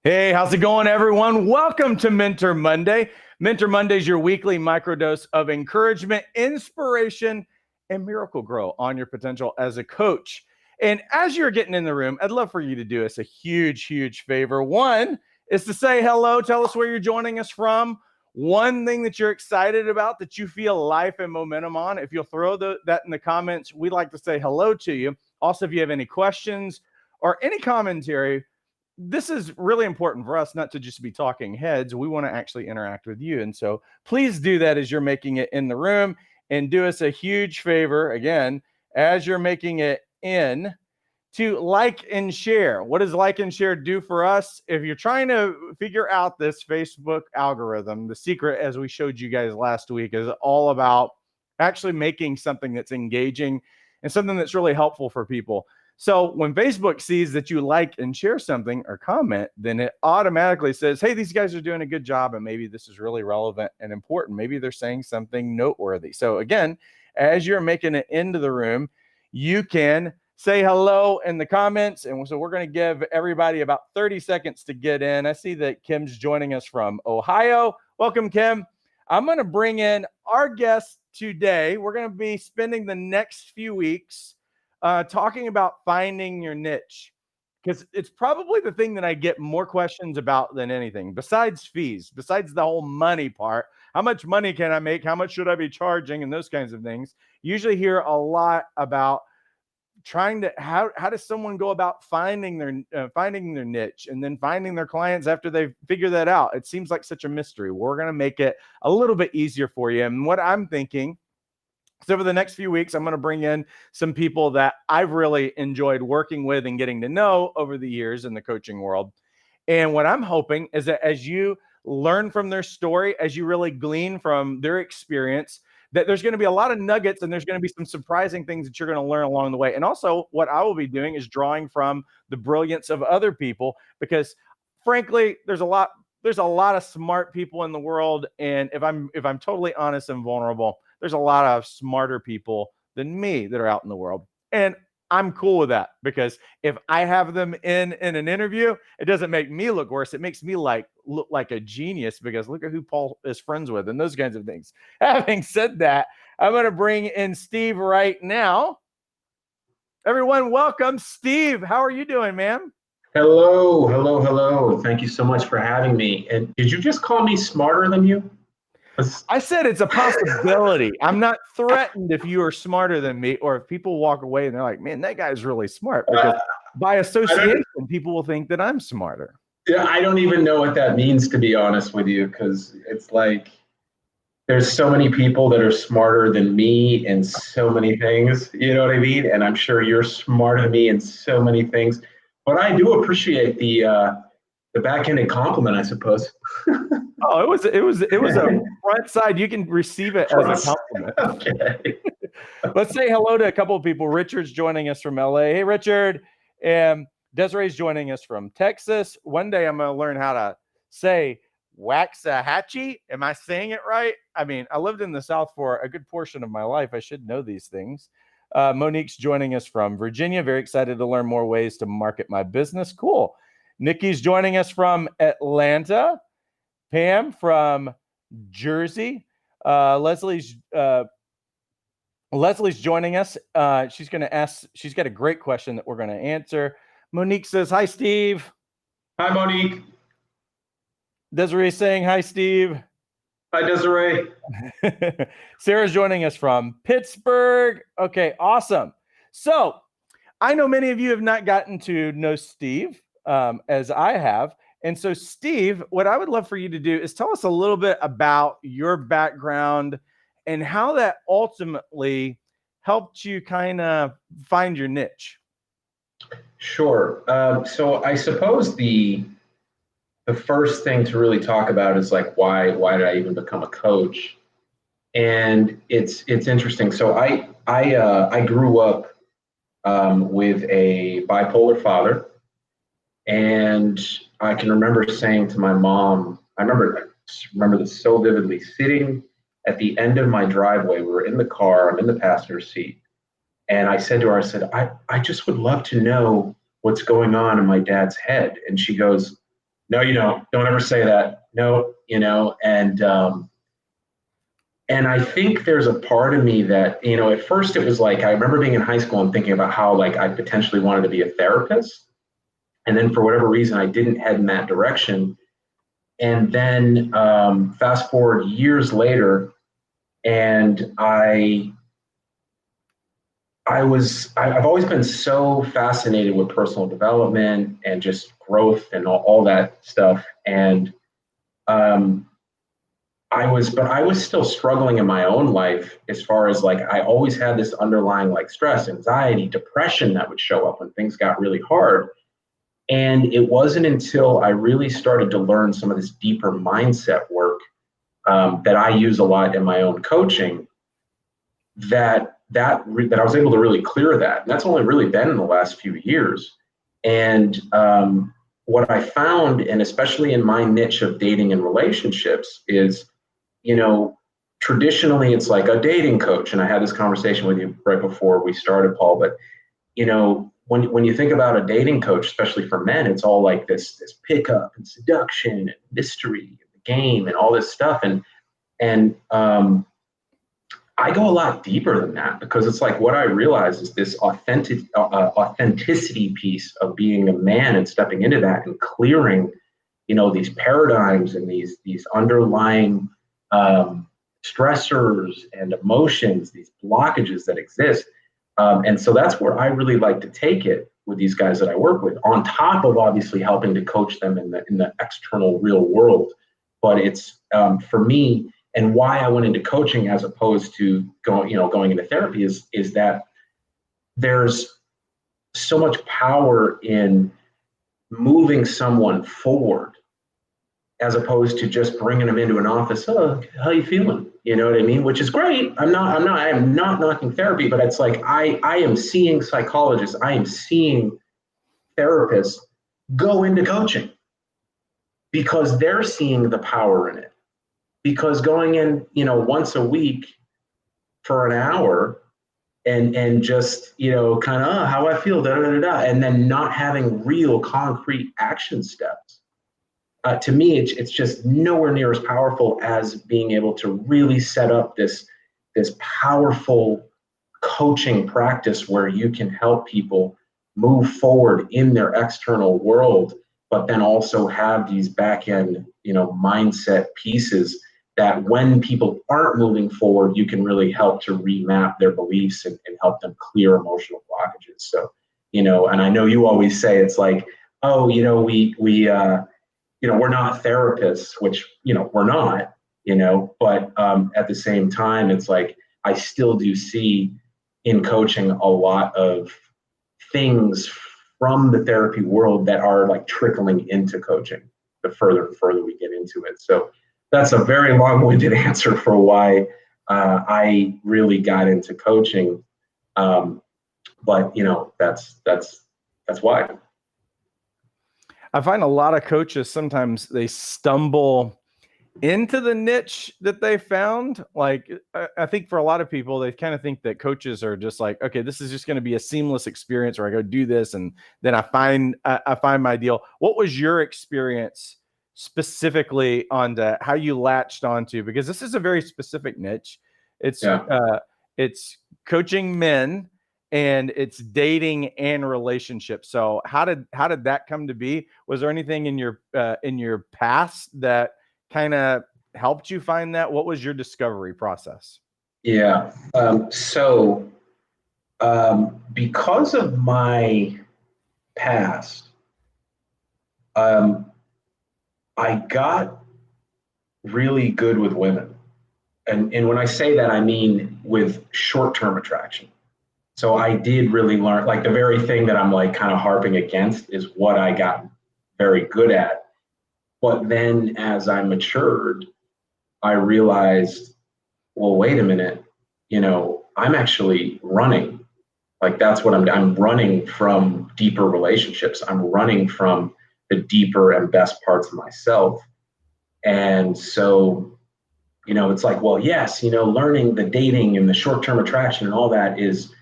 Hey, how's it going, everyone? Welcome to Mentor Monday. Mentor Monday is your weekly microdose of encouragement, inspiration, and miracle grow on your potential as a coach. And as you're getting in the room, I'd love for you to do us a huge favor. One is to say hello. Tell us where you're joining us from. One thing that you're excited about that you feel life and momentum on. If you'll throw that in the comments, we'd like to say hello to you. Also, if you have any questions or any commentary, this is really important for us not to just be talking heads. We want to actually interact with you. And so please do that as you're making it in the room, and do us a huge favor again, as you're making it in, to like and share. What does like and share do for us? If you're trying to figure out this Facebook algorithm, the secret, as we showed you guys last week, is all about actually making something that's engaging and something that's really helpful for people. So when Facebook sees that you like and share something or comment, then it automatically says, hey, these guys are doing a good job, and maybe this is really relevant and important. Maybe they're saying something noteworthy. So again, as you're making it into the room, you can say hello in the comments. And so we're going to give everybody about 30 seconds to get in. I see that Kim's joining us from Ohio. Welcome, Kim. I'm going to bring in our guest today. We're going to be spending the next few weeks talking about finding your niche, because it's probably the thing that I get more questions about than anything, besides fees, besides the whole money part. How much money can I make? How much should I be charging? And those kinds of things. Usually hear a lot about trying to, how does someone go about finding their niche and then finding their clients after they figure that out. It seems like such a mystery. We're going to make it a little bit easier for you. And what I'm thinking, so over the next few weeks, I'm going to bring in some people that I've really enjoyed working with and getting to know over the years in the coaching world. And what I'm hoping is that as you learn from their story, as you really glean from their experience, that there's going to be a lot of nuggets, and there's going to be some surprising things that you're going to learn along the way. And also what I will be doing is drawing from the brilliance of other people, because frankly, there's a lot of smart people in the world. And if I'm totally honest and vulnerable, there's a lot of smarter people than me that are out in the world. And I'm cool with that, because if I have them in an interview, it doesn't make me look worse. It makes me look like a genius, because look at who Paul is friends with and those kinds of things. Having said that, I'm going to bring in Steve right now. Everyone, welcome, Steve. How are you doing, man? Hello. Thank you so much for having me. And did you just call me smarter than you? I said it's a possibility. I'm not threatened if you are smarter than me, or if people walk away and they're like, man, that guy's really smart, because by association, people will think that I'm smarter. Yeah, I don't even know what that means, to be honest with you, because it's like there's so many people that are smarter than me in so many things. You know what I mean? And I'm sure you're smarter than me in so many things. But I do appreciate the backhanded compliment, I suppose. Oh, it was a front side. You can receive it as a compliment. Okay. Let's say hello to a couple of people. Richard's joining us from LA. Hey, Richard. And Desiree's joining us from Texas. One day I'm going to learn how to say Waxahachie. Am I saying it right? I mean, I lived in the South for a good portion of my life. I should know these things. Monique's joining us from Virginia. Very excited to learn more ways to market my business. Cool. Nikki's joining us from Atlanta. Pam from Jersey. Leslie's joining us. She's going to ask, she's got a great question that we're going to answer. Monique says, hi, Steve. Hi, Monique. Desiree saying, hi, Steve. Hi, Desiree. Sarah's joining us from Pittsburgh. Okay, awesome. So I know many of you have not gotten to know Steve as I have. And so, Steve, what I would love for you to do is tell us a little bit about your background and how that ultimately helped you kind of find your niche. Sure. So I suppose the first thing to really talk about is like why did I even become a coach? And it's interesting. So I grew up with a bipolar father, and I can remember saying to my mom, I remember this so vividly, sitting at the end of my driveway. We were in the car, I'm in the passenger seat. And I said to her, I said, I just would love to know what's going on in my dad's head. And she goes, no, you don't ever say that. No, and I think there's a part of me that, at first it was like, I remember being in high school and thinking about how like I potentially wanted to be a therapist. And then for whatever reason, I didn't head in that direction. And then fast forward years later, and I've always been so fascinated with personal development and just growth and all that stuff. And um, but I was still struggling in my own life as far as like, I always had this underlying like stress, anxiety, depression that would show up when things got really hard. And it wasn't until I really started to learn some of this deeper mindset work that I use a lot in my own coaching that I was able to really clear that. And that's only really been in the last few years. And what I found, and especially in my niche of dating and relationships, is, traditionally it's like a dating coach. And I had this conversation with you right before we started, Paul. But when you think about a dating coach, especially for men, it's all like this pickup and seduction and mystery, and the game, and all this stuff. And I go a lot deeper than that, because it's like, what I realize is this authenticity piece of being a man and stepping into that and clearing, these paradigms and these underlying stressors and emotions, these blockages that exist. And so that's where I really like to take it with these guys that I work with, on top of obviously helping to coach them in the external real world. But it's for me, and why I went into coaching as opposed to going into therapy is that there's so much power in moving someone forward, as opposed to just bringing them into an office. Oh, how you feeling? You know what I mean? Which is great. I am not knocking therapy, but it's like, I am seeing psychologists, I am seeing therapists go into coaching because they're seeing the power in it. Because going in, once a week for an hour and just, kind of, how I feel, and then not having real concrete action steps. To me, it's just nowhere near as powerful as being able to really set up this powerful coaching practice where you can help people move forward in their external world, but then also have these back end, mindset pieces that when people aren't moving forward, you can really help to remap their beliefs and help them clear emotional blockages. So, and I know you always say it's like, oh, we're not therapists, which, we're not, but at the same time, it's like, I still do see in coaching a lot of things from the therapy world that are like trickling into coaching the further and further we get into it. So that's a very long-winded answer for why I really got into coaching. But that's why. I find a lot of coaches, sometimes they stumble into the niche that they found. Like, I think for a lot of people, they kind of think that coaches are just like, okay, this is just going to be a seamless experience where I go do this and then I find my deal. What was your experience specifically on how you latched onto? Because this is a very specific niche. It's coaching men, and it's dating and relationships. So how did that come to be? Was there anything in your past that kind of helped you find that? What was your discovery process? Yeah. So because of my past, I got really good with women. And when I say that, I mean with short-term attraction. So I did really learn, like the very thing that I'm like kind of harping against is what I got very good at. But then as I matured, I realized, well, wait a minute, I'm actually running. Like that's what I'm running from deeper relationships. I'm running from the deeper and best parts of myself. And so, it's like, well, yes, learning the dating and the short-term attraction and all that is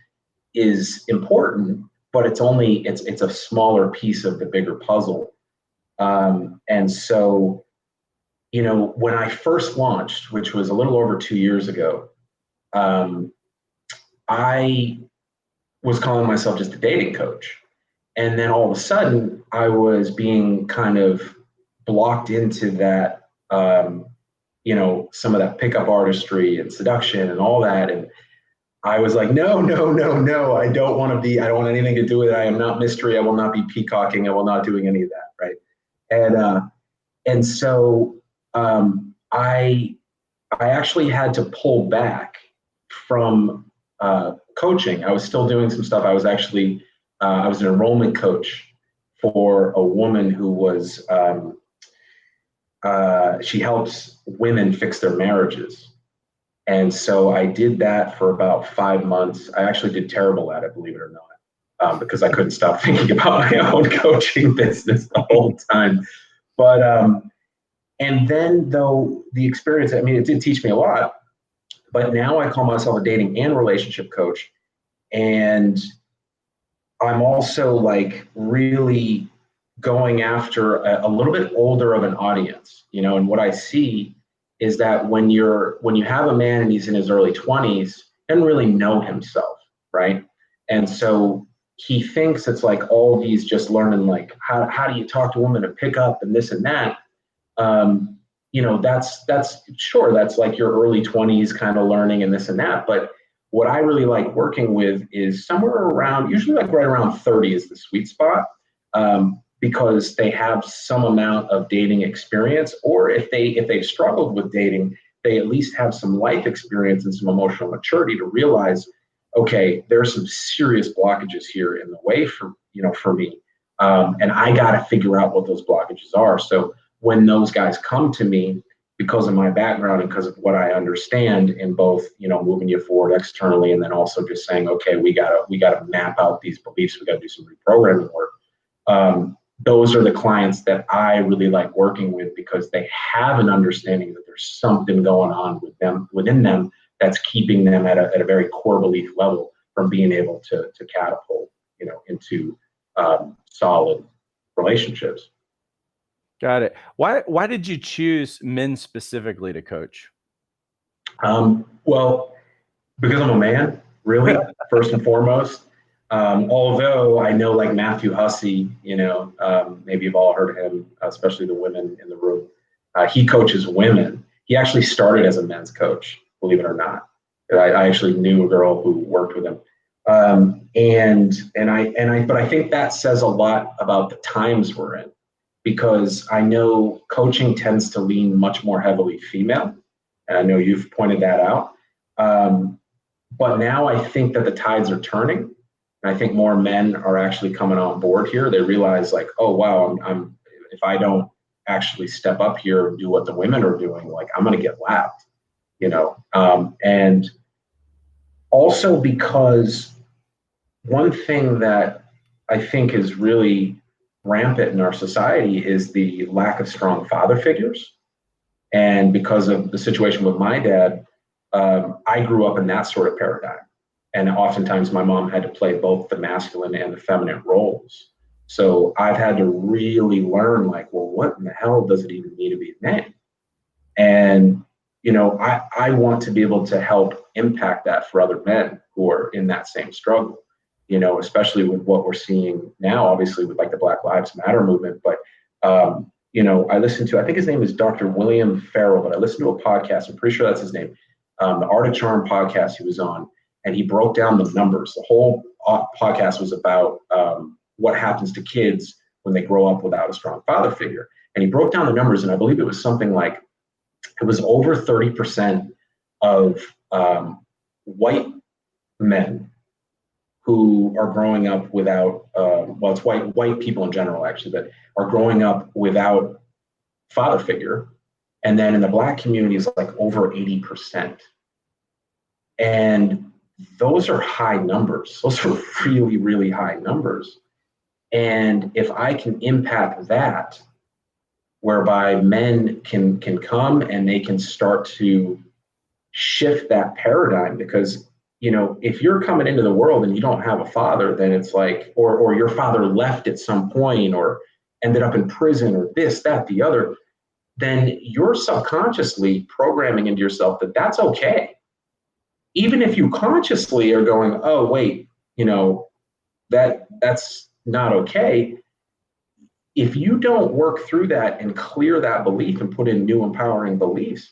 important, but it's a smaller piece of the bigger puzzle. And so, when I first launched, which was a little over 2 years ago, um, I was calling myself just a dating coach. And then all of a sudden, I was being kind of blocked into that, some of that pickup artistry and seduction and all that. And I was like, no, no, no, no, I don't want anything to do with it. I am not mystery. I will not be peacocking. I will not doing any of that. Right. And so I actually had to pull back from coaching. I was still doing some stuff. I was an enrollment coach for a woman who was, she helps women fix their marriages. And so I did that for about 5 months. I actually did terrible at it, believe it or not, because I couldn't stop thinking about my own coaching business the whole time. But, and then though the experience, I mean, it did teach me a lot, but now I call myself a dating and relationship coach. And I'm also like really going after a little bit older of an audience, and what I see is that when you have a man and he's in his early 20s, he doesn't really know himself, right? And so he thinks it's like all these just learning like how do you talk to a woman and pick up and this and that. That's sure, that's like your early 20s kind of learning and this and that. But what I really like working with is somewhere around, usually like right around 30 is the sweet spot, because they have some amount of dating experience, or if they've struggled with dating, they at least have some life experience and some emotional maturity to realize, okay, there are some serious blockages here in the way for me, and I got to figure out what those blockages are. So when those guys come to me, because of my background and because of what I understand in both, moving you forward externally, and then also just saying, okay, we gotta map out these beliefs, we gotta do some reprogramming work. Those are the clients that I really like working with, because they have an understanding that there's something going on within them that's keeping them at a very core belief level from being able to catapult, into solid relationships. Got it. Why did you choose men specifically to coach? Well, because I'm a man, really, first and foremost. Although I know like Matthew Hussey, maybe you've all heard of him, especially the women in the room. He coaches women. He actually started as a men's coach, believe it or not. I actually knew a girl who worked with him. But I think that says a lot about the times we're in, because I know coaching tends to lean much more heavily female. And I know you've pointed that out. But now I think that the tides are turning. And I think more men are actually coming on board here. They realize like, oh, wow, if I don't actually step up here and do what the women are doing, like I'm going to get lapped, and also because one thing that I think is really rampant in our society is the lack of strong father figures. And because of the situation with my dad, I grew up in that sort of paradigm. And oftentimes my mom had to play both the masculine and the feminine roles. So I've had to really learn like, well, what in the hell does it even mean to be a man? And, I want to be able to help impact that for other men who are in that same struggle, especially with what we're seeing now, obviously with like the Black Lives Matter movement. But, I listened to, I think his name is Dr. William Farrell, but I listened to a podcast, I'm pretty sure that's his name, the Art of Charm podcast he was on, and he broke down the numbers. The whole podcast was about what happens to kids when they grow up without a strong father figure. And he broke down the numbers, and I believe it was something like, it was over 30% of white men who are growing up without, well, it's white people in general, actually, that are growing up without father figure. And then in the Black community is like over 80%. And those are high numbers. Those are really, really high numbers. And if I can impact that, whereby men can come and they can start to shift that paradigm, because if you're coming into the world and you don't have a father, then it's like, or your father left at some point, ended up in prison or this, that, the other, then you're subconsciously programming into yourself that that's okay. Even if you consciously are going, oh, wait, that's not okay. If you don't work through that and clear that belief and put in new empowering beliefs,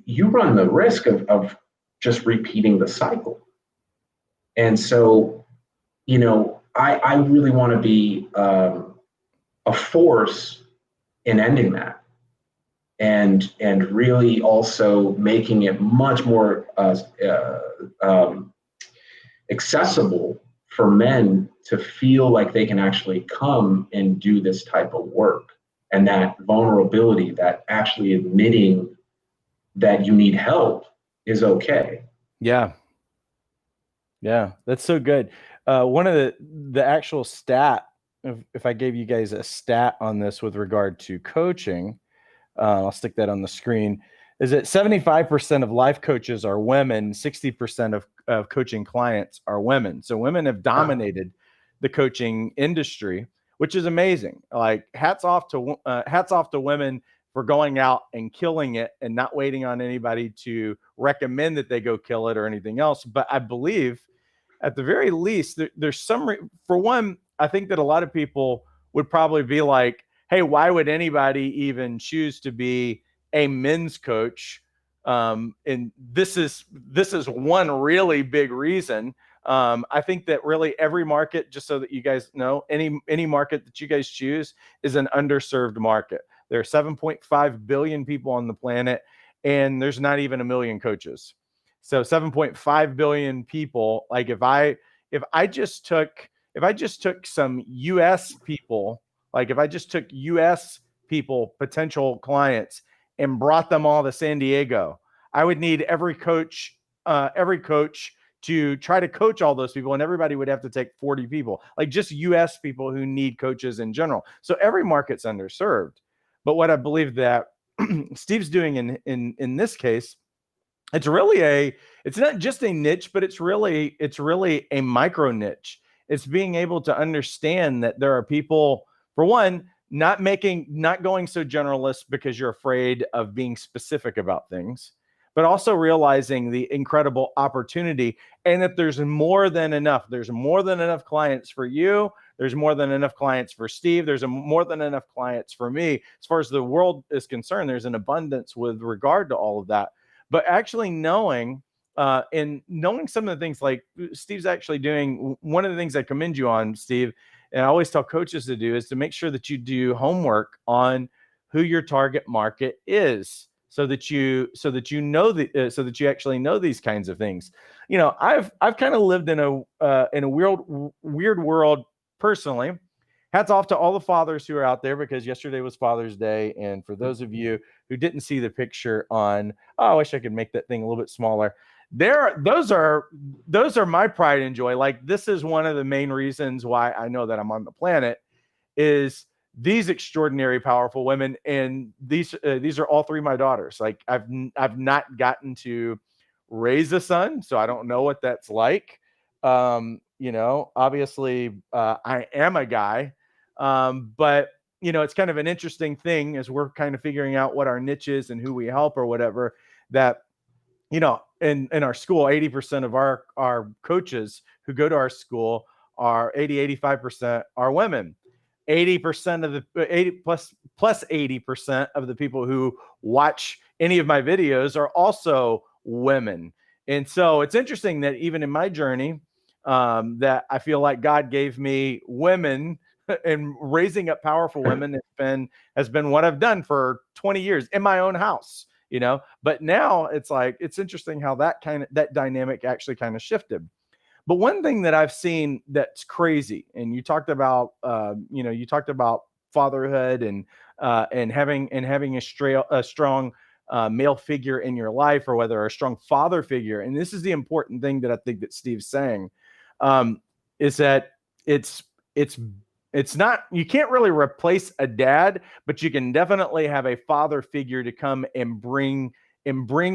you run the risk of just repeating the cycle. And so, I really want to be a force in ending that, and really also making it much more accessible for men to feel like they can actually come and do this type of work, and that vulnerability, that actually admitting that you need help is okay. Yeah. Yeah, that's so good. One of the actual stat, if I gave you guys a stat on this with regard to coaching, I'll stick that on the screen, is that 75% of life coaches are women, 60% of coaching clients are women. So women have dominated the coaching industry, which is amazing. Like hats off to women for going out and killing it and not waiting on anybody to recommend that they go kill it or anything else. But I believe at the very least, there's for one, I think that a lot of people would probably be like, hey, why would anybody even choose to be a men's coach? And this is one really big reason. I think that really every market, just so that you guys know, any market that you guys choose is an underserved market. There are 7.5 billion people on the planet, and there's not even a million coaches. So 7.5 billion people. Like if I just took some US people, like if I just took US people, potential clients, and brought them all to San Diego, I would need every coach to try to coach all those people, and everybody would have to take 40 people, like just US people who need coaches in general. So every market's underserved. But what I believe that Steve's doing in this case, it's not just a niche, but it's really a micro niche. It's being able to understand that there are people, for one, not going so generalist because you're afraid of being specific about things, but also realizing the incredible opportunity, and that there's more than enough. There's more than enough clients for you. There's more than enough clients for Steve. There's more than enough clients for me. As far as the world is concerned, there's an abundance with regard to all of that. But actually knowing some of the things like Steve's actually doing, one of the things I commend you on, Steve, and I always tell coaches to do, is to make sure that you do homework on who your target market is, so that you know so that you actually know these kinds of things. I've kind of lived in a weird world personally. Hats off to all the fathers who are out there, because yesterday was Father's Day. And for those of you who didn't see the picture on, I wish I could make that thing a little bit smaller. Those are my pride and joy. Like, this is one of the main reasons why I know that I'm on the planet, is these extraordinary, powerful women. And these are all three of my daughters. Like, I've not gotten to raise a son, so I don't know what that's like. Obviously, I am a guy. But it's kind of an interesting thing as we're kind of figuring out what our niche is and who we help or whatever, that, in our school, 80% of our coaches who go to our school are 85% are women. 80% of the 80 plus 80% of the people who watch any of my videos are also women. And so it's interesting that even in my journey, that I feel like God gave me women, and raising up powerful women has been what I've done for 20 years in my own house, but now it's like, it's interesting how that dynamic actually kind of shifted. But one thing that I've seen that's crazy, and you talked about fatherhood and having a strong male figure in your life, or whether a strong father figure. And this is the important thing that I think that Steve's saying, is that it's not, you can't really replace a dad, but you can definitely have a father figure to come and bring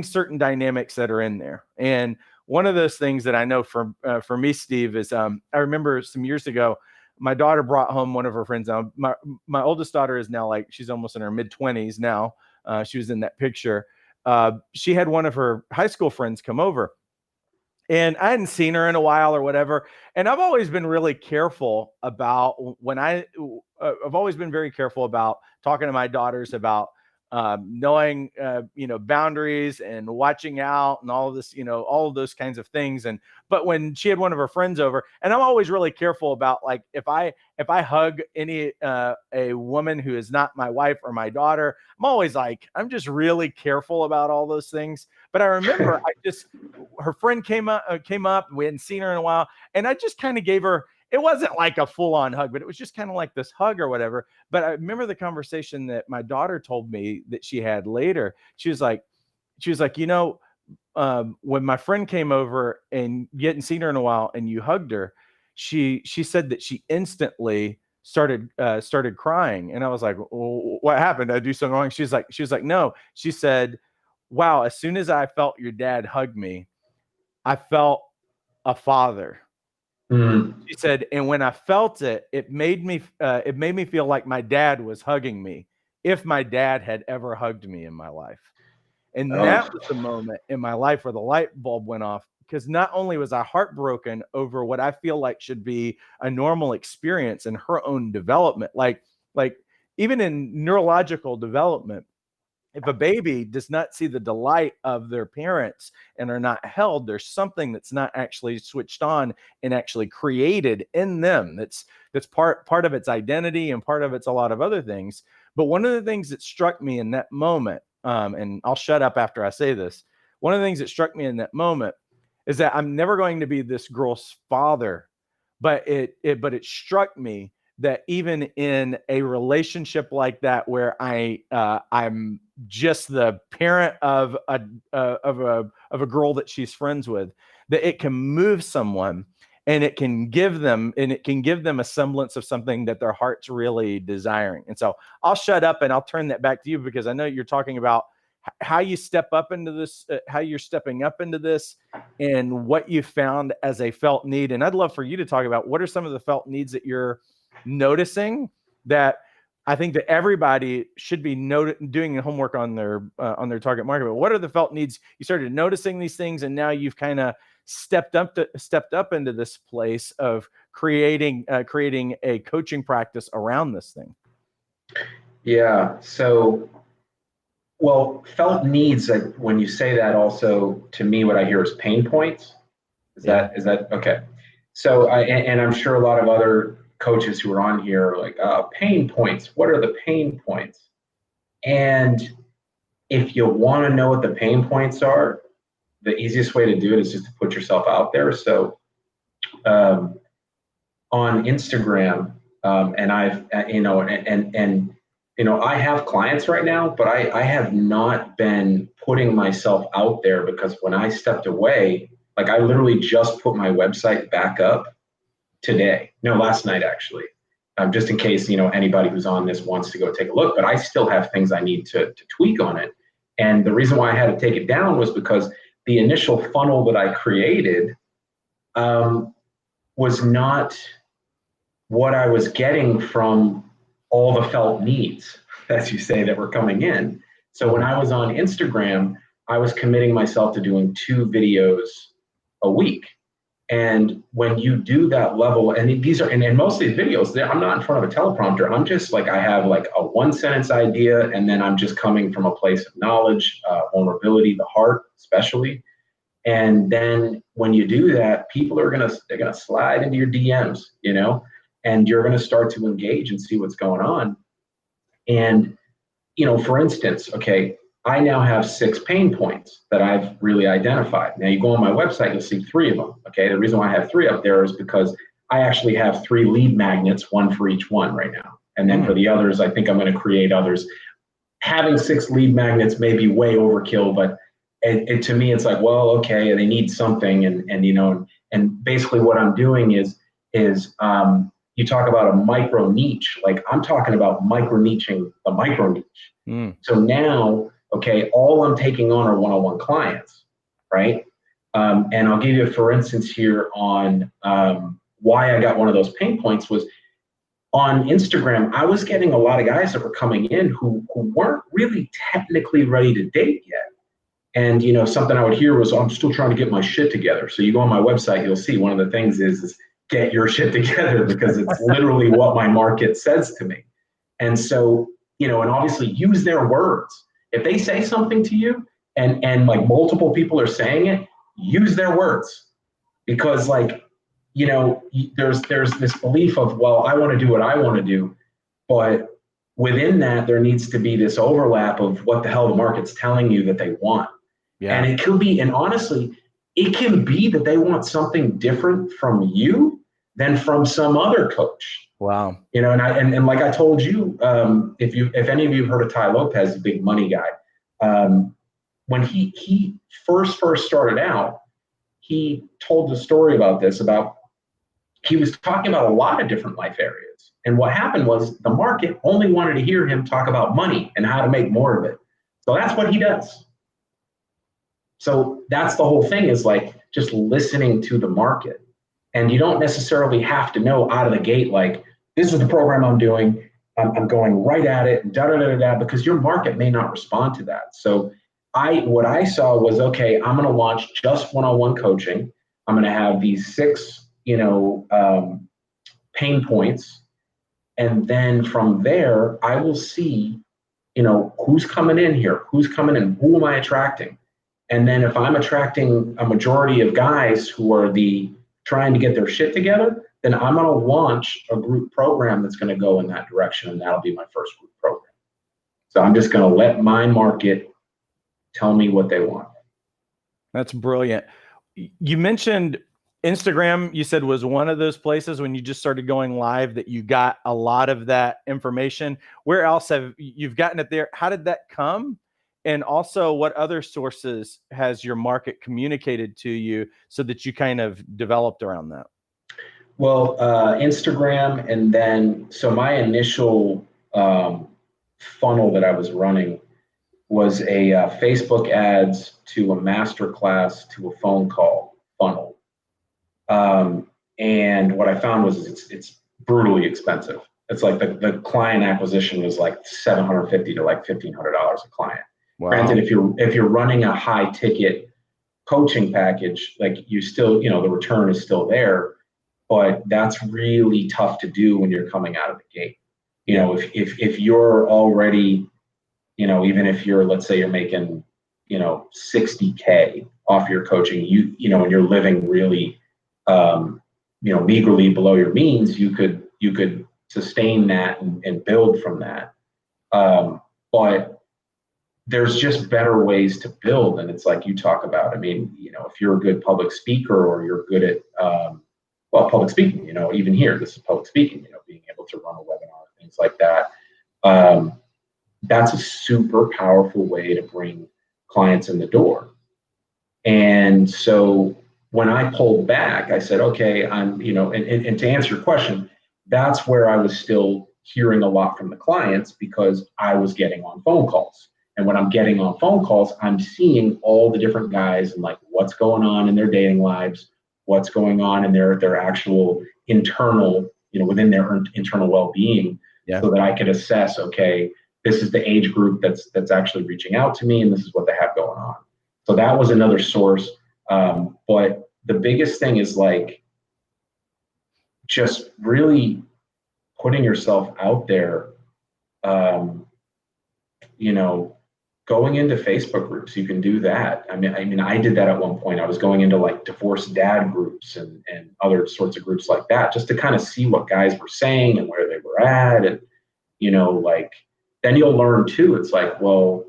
certain dynamics that are in there. And one of those things that I know for me, Steve, is I remember some years ago, my daughter brought home one of her friends. Now, my oldest daughter is now like, she's almost in her mid-20s now. She was in that picture. She had one of her high school friends come over, and I hadn't seen her in a while or whatever. And I've always been really careful about I've always been very careful about talking to my daughters about knowing, boundaries and watching out and all of this, all of those kinds of things. But when she had one of her friends over, and I'm always really careful about, like, if I hug a woman who is not my wife or my daughter, I'm just really careful about all those things. But I remember her friend came up, we hadn't seen her in a while, and I just kind of gave her, it wasn't like a full-on hug, but it was just kind of like this hug or whatever. But I remember the conversation that my daughter told me that she had later. She was like, when my friend came over and you hadn't seen her in a while and you hugged her, she said that she instantly started crying. And I was like, well, what happened? Did I do something wrong? She was like, no. She said, wow, as soon as I felt your dad hug me, I felt a father. She said, and when I felt it, it made me feel like my dad was hugging me, if my dad had ever hugged me in my life. And that was the moment in my life where the light bulb went off, because not only was I heartbroken over what I feel like should be a normal experience in her own development, like even in neurological development, if a baby does not see the delight of their parents and are not held, there's something that's not actually switched on and actually created in them. That's part of its identity, and part of it's a lot of other things. But one of the things that struck me in that moment, and I'll shut up after I say this, one of the things that struck me in that moment is that I'm never going to be this girl's father, but it struck me that even in a relationship like that, where I'm just the parent of a girl that she's friends with, that it can move someone, and it can give them a semblance of something that their heart's really desiring. And so I'll shut up and I'll turn that back to you, because I know you're talking about how you step up into this, how you're stepping up into this, and what you found as a felt need. And I'd love for you to talk about what are some of the felt needs that you're noticing, that I think that everybody should be doing homework on their target market. But what are the felt needs? You started noticing these things, and now you've kind of stepped up into this place of creating a coaching practice around this thing. Yeah. So, well, felt needs, when you say that, also to me, what I hear is pain points. Is that okay? So and I'm sure a lot of other coaches who are on here are like, pain points. What are the pain points? And if you want to know what the pain points are, the easiest way to do it is just to put yourself out there. So on Instagram, and I've, I have clients right now, but I have not been putting myself out there, because when I stepped away, like, I literally just put my website back up today. No, last night, actually. Just in case, anybody who's on this wants to go take a look, but I still have things I need to tweak on it. And the reason why I had to take it down was because the initial funnel that I created was not what I was getting from all the felt needs, as you say, that were coming in. So when I was on Instagram, I was committing myself to doing 2 videos a week. And when you do that level, and these are, and most of these videos, I'm not in front of a teleprompter. I'm just like, I have like a 1-sentence idea, and then I'm just coming from a place of knowledge, vulnerability, the heart, especially. And then when you do that, people are they're gonna slide into your DMs, and you're gonna start to engage and see what's going on. And, for instance, okay, I now have 6 pain points that I've really identified. Now you go on my website, you'll see 3 of them. Okay, the reason why I have 3 up there is because I actually have 3 lead magnets, 1 for each one right now. And then for the others, I think I'm going to create others. Having 6 lead magnets may be way overkill, but to me, it's like, well, okay, they need something, and basically what I'm doing is you talk about a micro niche, like I'm talking about micro niching a micro niche. So now, okay, all I'm taking on are one-on-one clients, right? And I'll give you, for instance, here on why I got one of those pain points was on Instagram, I was getting a lot of guys that were coming in who weren't really technically ready to date yet. And, something I would hear was, I'm still trying to get my shit together. So you go on my website, you'll see one of the things is get your shit together, because it's literally what my market says to me. And so, and obviously use their words. If they say something to you and like multiple people are saying it, use their words, because there's this belief of, well, I want to do what I want to do, but within that, there needs to be this overlap of what the hell the market's telling you that they want. Yeah. And it could be, and honestly, it can be that they want something different from you than from some other coach. Wow. And like I told you, if any of you have heard of Ty Lopez, the big money guy, when he first started out, he told the story about he was talking about a lot of different life areas. And what happened was the market only wanted to hear him talk about money and how to make more of it. So that's what he does. So that's the whole thing, is like just listening to the market. And you don't necessarily have to know out of the gate, like, this is the program I'm doing. I'm going right at it, because your market may not respond to that. So what I saw was, okay, I'm going to launch just one-on-one coaching. I'm going to have these 6, pain points. And then from there, I will see, who's coming in here, who's coming in, who am I attracting? And then if I'm attracting a majority of guys who are trying to get their shit together, then I'm going to launch a group program that's going to go in that direction. And that'll be my first group program. So I'm just going to let my market tell me what they want. That's brilliant. You mentioned Instagram, you said, was one of those places when you just started going live that you got a lot of that information. Where else have you've gotten it there? How did that come? And also, what other sources has your market communicated to you so that you kind of developed around that? Well, Instagram, and then, so my initial funnel that I was running was a Facebook ads to a masterclass to a phone call funnel. And what I found was it's brutally expensive. It's like the client acquisition was like $750 to like $1,500 a client. Wow. Granted, if you're running a high ticket coaching package, like you still, the return is still there, but that's really tough to do when you're coming out of the gate. If you're already, even if you're, let's say you're making, $60K off your coaching, and you're living really, meagerly below your means, you could sustain that and build from that. But there's just better ways to build. And it's like you talk about, I mean, if you're a good public speaker, or you're good at, public speaking, even here, this is public speaking, being able to run a webinar, things like that. That's a super powerful way to bring clients in the door. And so when I pulled back, I said, okay, I'm, and to answer your question, that's where I was still hearing a lot from the clients, because I was getting on phone calls. And when I'm getting on phone calls, I'm seeing all the different guys and like what's going on in their dating lives, what's going on in their actual internal, within their internal well-being, so that I could assess, okay, this is the age group that's actually reaching out to me, and this is what they have going on. So that was another source. But the biggest thing is like just really putting yourself out there, going into Facebook groups. You can do that. I mean, I did that at one point. I was going into like divorced dad groups and other sorts of groups like that, just to kind of see what guys were saying and where they were at. And, then you'll learn too. It's like, well,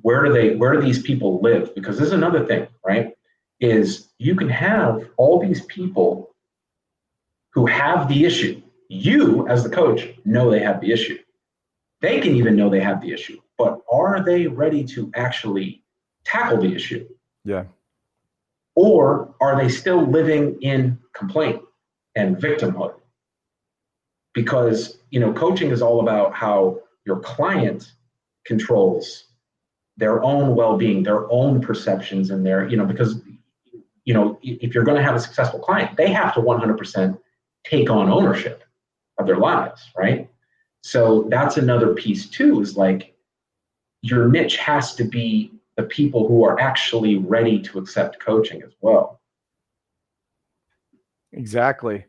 where do these people live? Because this is another thing, right? Is you can have all these people who have the issue. You, as the coach, know they have the issue. They can even know they have the issue, but are they ready to actually tackle the issue? Yeah. Or are they still living in complaint and victimhood? Because, coaching is all about how your client controls their own well-being, their own perceptions, and because, if you're going to have a successful client, they have to 100% take on ownership. of their lives, right? So that's another piece too, is like your niche has to be the people who are actually ready to accept coaching as well. Exactly.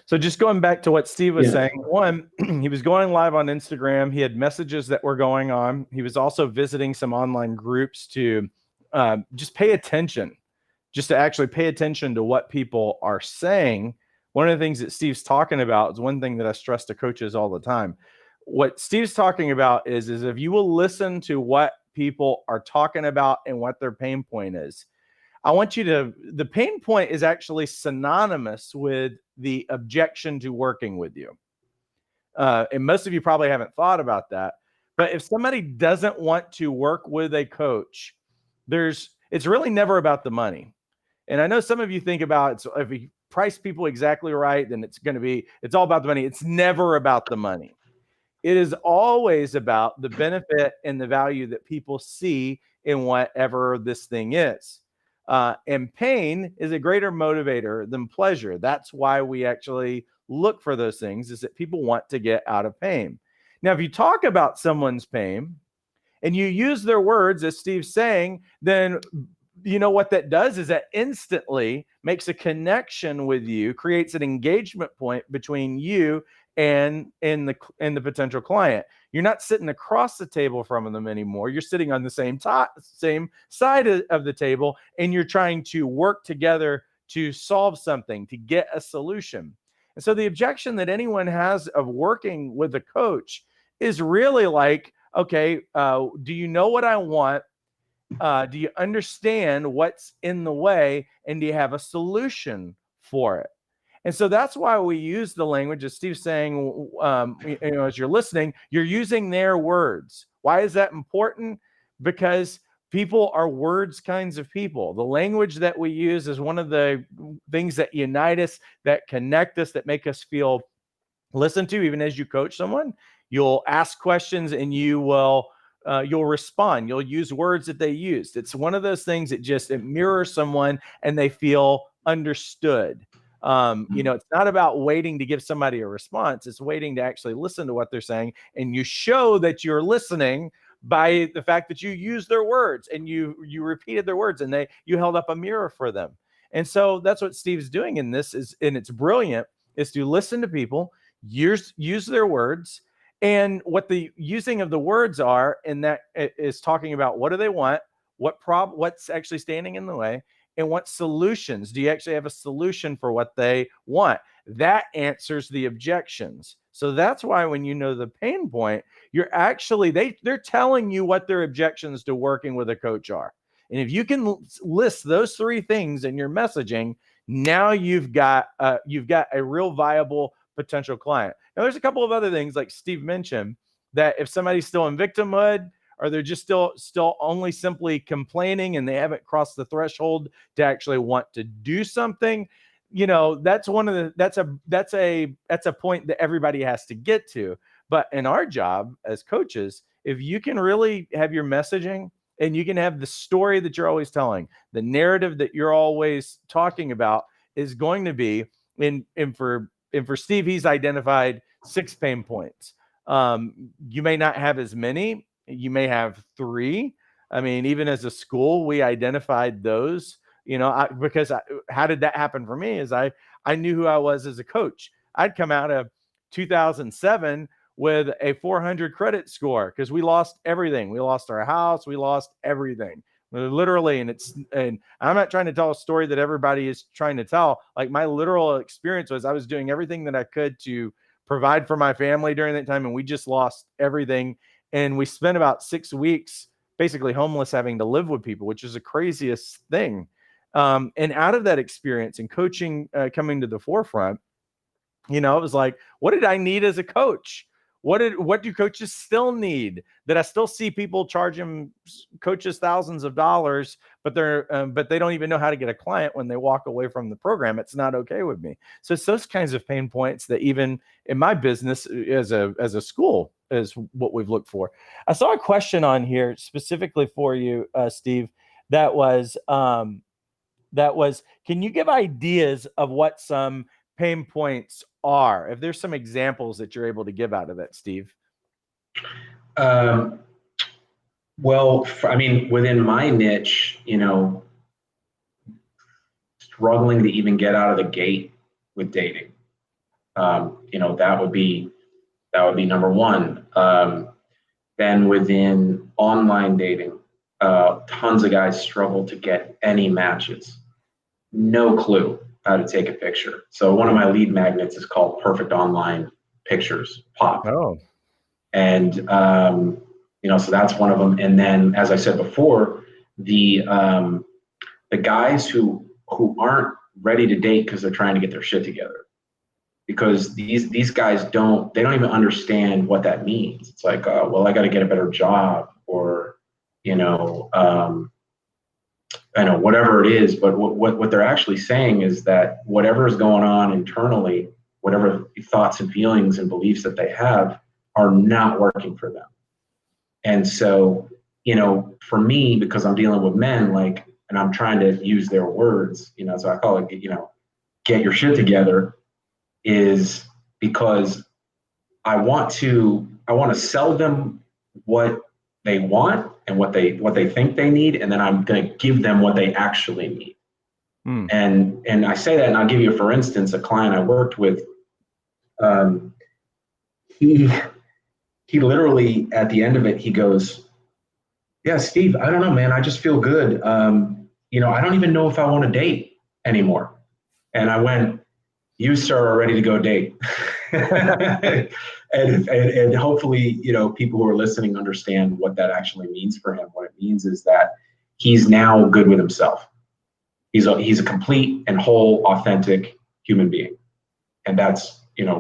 So just going back to what Steve was saying, one, he was going live on Instagram. He had messages that were going on. He was also visiting some online groups to just pay attention, just to actually pay attention to what people are saying. One of the things that Steve's talking about is one thing that I stress to coaches all the time. What Steve's talking about is if you will listen to what people are talking about and what their pain point is, I want you to, the pain point is actually synonymous with the objection to working with you. And most of you probably haven't thought about that. But if somebody doesn't want to work with a coach, it's really never about the money. And I know some of you think about it, so if you price people exactly right, then it's all about the money. It's never about the money. It is always about the benefit and the value that people see in whatever this thing is. And pain is a greater motivator than pleasure. That's why we actually look for those things, is that people want to get out of pain. Now, if you talk about someone's pain and you use their words, as Steve's saying, then you know what that does is that instantly makes a connection with you, creates an engagement point between you and the potential client. You're not sitting across the table from them anymore. You're sitting on the same side of the table, and you're trying to work together to solve something, to get a solution. And so the objection that anyone has of working with a coach is really like, okay, do you know what I want? Do you understand what's in the way, and do you have a solution for it? And so that's why we use the language, as Steve's saying, as you're listening, you're using their words. Why is that important? Because people are words kinds of people. The language that we use is one of the things that unite us, that connect us, that make us feel listened to. Even as you coach someone, you'll ask questions and you'll respond. You'll use words that they used. It's one of those things that it mirrors someone and they feel understood. It's not about waiting to give somebody a response. It's waiting to actually listen to what they're saying. And you show that you're listening by the fact that you use their words and you repeated their words, and you held up a mirror for them. And so that's what Steve's doing in this and it's brilliant, is to listen to people, use their words. And what the using of the words are, and that is talking about what do they want, what's actually standing in the way, and what solutions do you actually have a solution for what they want. That answers the objections. So that's why when you know the pain point, you're actually they're telling you what their objections to working with a coach are. And if you can list those three things in your messaging, now you've got a real viable potential client. Now, there's a couple of other things, like Steve mentioned, that if somebody's still in victimhood, or they're just still only simply complaining and they haven't crossed the threshold to actually want to do something, that's a point that everybody has to get to. But in our job as coaches, if you can really have your messaging, and you can have the story that you're always telling, the narrative that you're always talking about, is going to be for Steve, he's identified 6 pain points. You may not have as many. You may have 3. I mean, even as a school, we identified those. How did that happen for me? Is I knew who I was as a coach. I'd come out of 2007 with a 400 credit score because we lost everything. We lost our house. We lost everything. Literally. And I'm not trying to tell a story that everybody is trying to tell. Like, my literal experience was I was doing everything that I could to provide for my family during that time, and we just lost everything. And we spent about 6 weeks basically homeless, having to live with people, which is the craziest thing. And out of that experience and coaching coming to the forefront, it was like, what did I need as a coach? What do coaches still need that I still see people charging coaches thousands of dollars, but they don't even know how to get a client when they walk away from the program? It's not okay with me. So it's those kinds of pain points that even in my business as a school is what we've looked for. I saw a question on here specifically for you, Steve, that was, can you give ideas of what some pain points are, if there's some examples that you're able to give out of that, Steve. Well, I mean, within my niche, struggling to even get out of the gate with dating. That would be number one. Then within online dating, tons of guys struggle to get any matches. No clue how to take a picture. So one of my lead magnets is called Perfect Online Pictures, POP. Oh. And so that's one of them. And then, as I said before, the guys who aren't ready to date because they're trying to get their shit together. Because these guys don't even understand what that means. It's like, well, I got to get a better job, or I know whatever it is. But what they're actually saying is that whatever is going on internally, whatever thoughts and feelings and beliefs that they have, are not working for them. And so, for me, because I'm dealing with men, and I'm trying to use their words, so I call it, get your shit together, is because I want to sell them what they want and what they think they need, and then I'm going to give them what they actually need. And I say that, and I'll give you, for instance, a client I worked with. He literally, at the end of it, he goes, "Yeah, Steve, I don't know, man. I just feel good. I don't even know if I want to date anymore." And I went, "You, sir, are ready to go date." and hopefully, people who are listening understand what that actually means for him. What it means is that he's now good with himself. He's a complete and whole, authentic human being. And that's,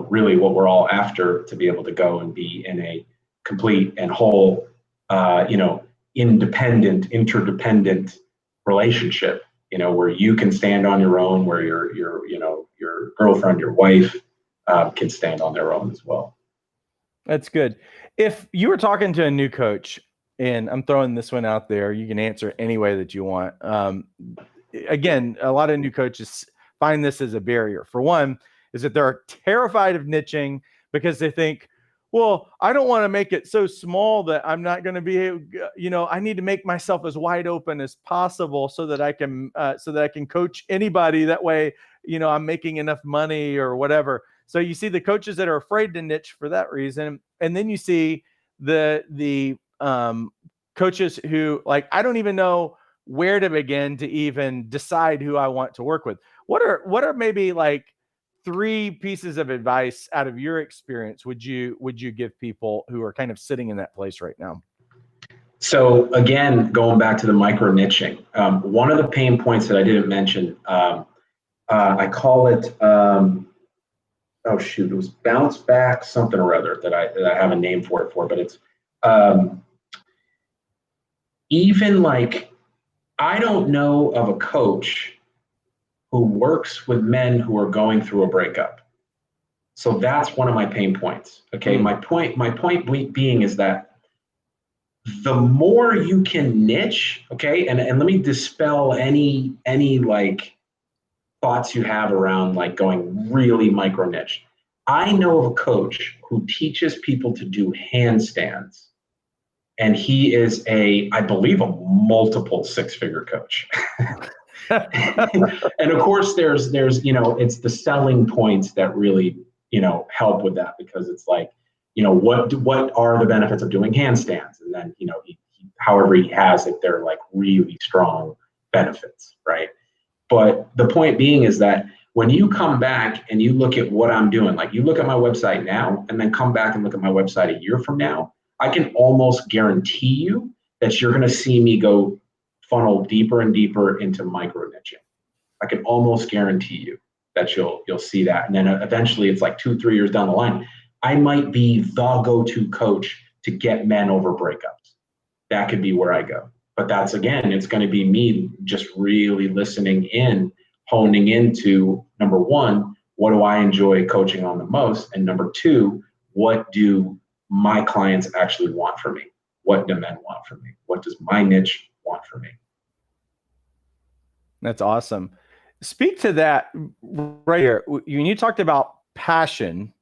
really what we're all after, to be able to go and be in a complete and whole, independent, interdependent relationship, where you can stand on your own, where your girlfriend, your wife, can stand on their own as well. That's good. If you were talking to a new coach, and I'm throwing this one out there, you can answer any way that you want. Again, a lot of new coaches find this as a barrier. For one, is that they're terrified of niching because they think, well, I don't want to make it so small that I'm not going to be, I need to make myself as wide open as possible so that I can coach anybody. That way, I'm making enough money or whatever. So you see the coaches that are afraid to niche for that reason. And then you see the coaches who, I don't even know where to begin to even decide who I want to work with. What are maybe 3 pieces of advice out of your experience would you give people who are kind of sitting in that place right now? So again, going back to the micro niching, one of the pain points that I didn't mention, I call it, it was bounce back something or other that I have a name for it, but it's even I don't know of a coach who works with men who are going through a breakup. So that's one of my pain points. Okay. My point being is that the more you can niche, okay, and let me dispel any thoughts you have around going really micro niche. I know of a coach who teaches people to do handstands, and he is I believe, a multiple 6-figure coach. And of course, there's it's the selling points that really help with that, because it's what are the benefits of doing handstands, and then however he has it, they're really strong benefits, right? But the point being is that when you come back and you look at what I'm doing, you look at my website now and then come back and look at my website a year from now, I can almost guarantee you that you're going to see me go funnel deeper and deeper into micro niching. I can almost guarantee you that you'll see that. And then eventually it's 2-3 years down the line, I might be the go-to coach to get men over breakups. That could be where I go. But that's, again, it's going to be me just really listening in, honing into, number one, what do I enjoy coaching on the most? And number two, what do my clients actually want from me? What do men want from me? What does my niche want from me? That's awesome. Speak to that right here. When you talked about passion,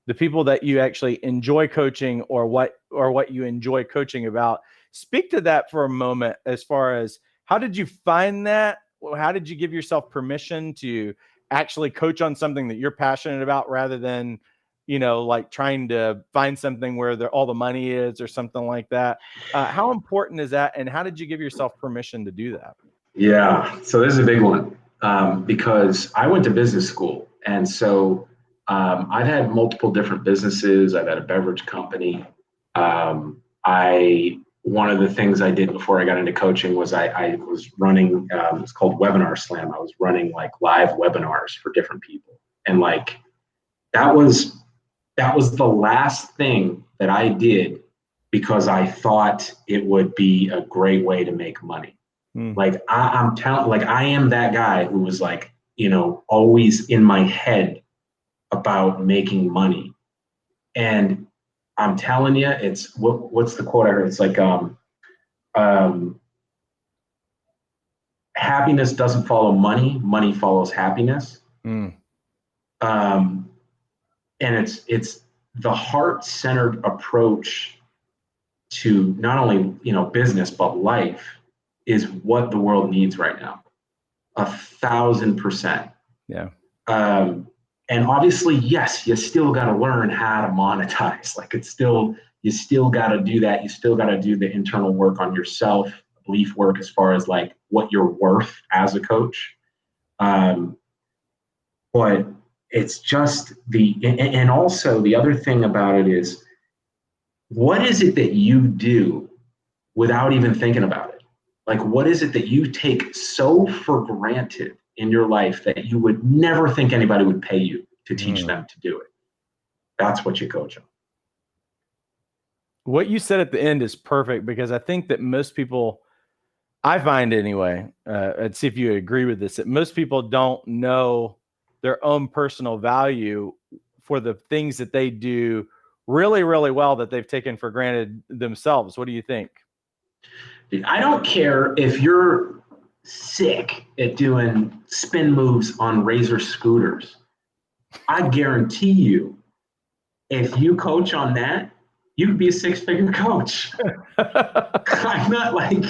the people that you actually enjoy coaching, or what you enjoy coaching about. Speak to that for a moment, as far as how did you find that? How did you give yourself permission to actually coach on something that you're passionate about, rather than, like trying to find something where all the money is or something like that? How important is that? And how did you give yourself permission to do that? Yeah, so this is a big one, because I went to business school, and so I've had multiple different businesses. I've had a beverage company. I One of the things I did before I got into coaching was I was running. It's called Webinar Slam. I was running like live webinars for different people, and like that was the last thing that I did because I thought it would be a great way to make money. Hmm. Like I'm telling, like I am that guy who was like, always in my head about making money. And I'm telling you, it's what's the quote I heard? It's like, um, happiness doesn't follow money, money follows happiness. Hmm. Um, and it's the heart-centered approach to not only business but life is what the world needs right now. 1,000%. Yeah. Um, and obviously, yes, you still got to learn how to monetize. Like you still got to do that. You still got to do the internal work on yourself, belief work as far as like what you're worth as a coach. Um, but it's just and also the other thing about it is, what is it that you do without even thinking about it? Like, what is it that you take so for granted in your life that you would never think anybody would pay you to teach them to do it? That's what you coach them. What you said at the end is perfect, because I think that most people, I find anyway, and see if you agree with this, that most people don't know their own personal value for the things that they do really, really well, that they've taken for granted themselves. What do you think? I don't care if you're sick at doing spin moves on razor scooters. I guarantee you, if you coach on that, you could be a six-figure coach. I'm not like,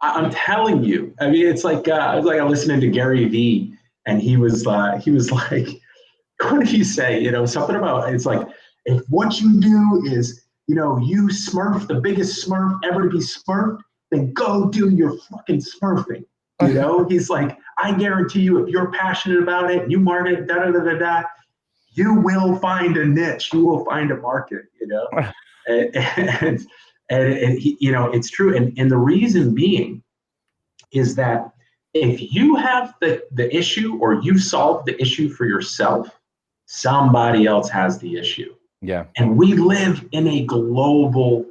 I'm telling you. I mean, it's like I was like listening to Gary Vee, and he was like, what did he say? Something about, it's like, if what you do is, you smurf the biggest smurf ever to be smurfed, then go do your fucking smurfing. He's like, I guarantee you, if you're passionate about it, you market it, da da da da da, you will find a niche, you will find a market. And, and, it's true. And the reason being is that if you have the issue, or you solve the issue for yourself, somebody else has the issue. Yeah. And we live in a global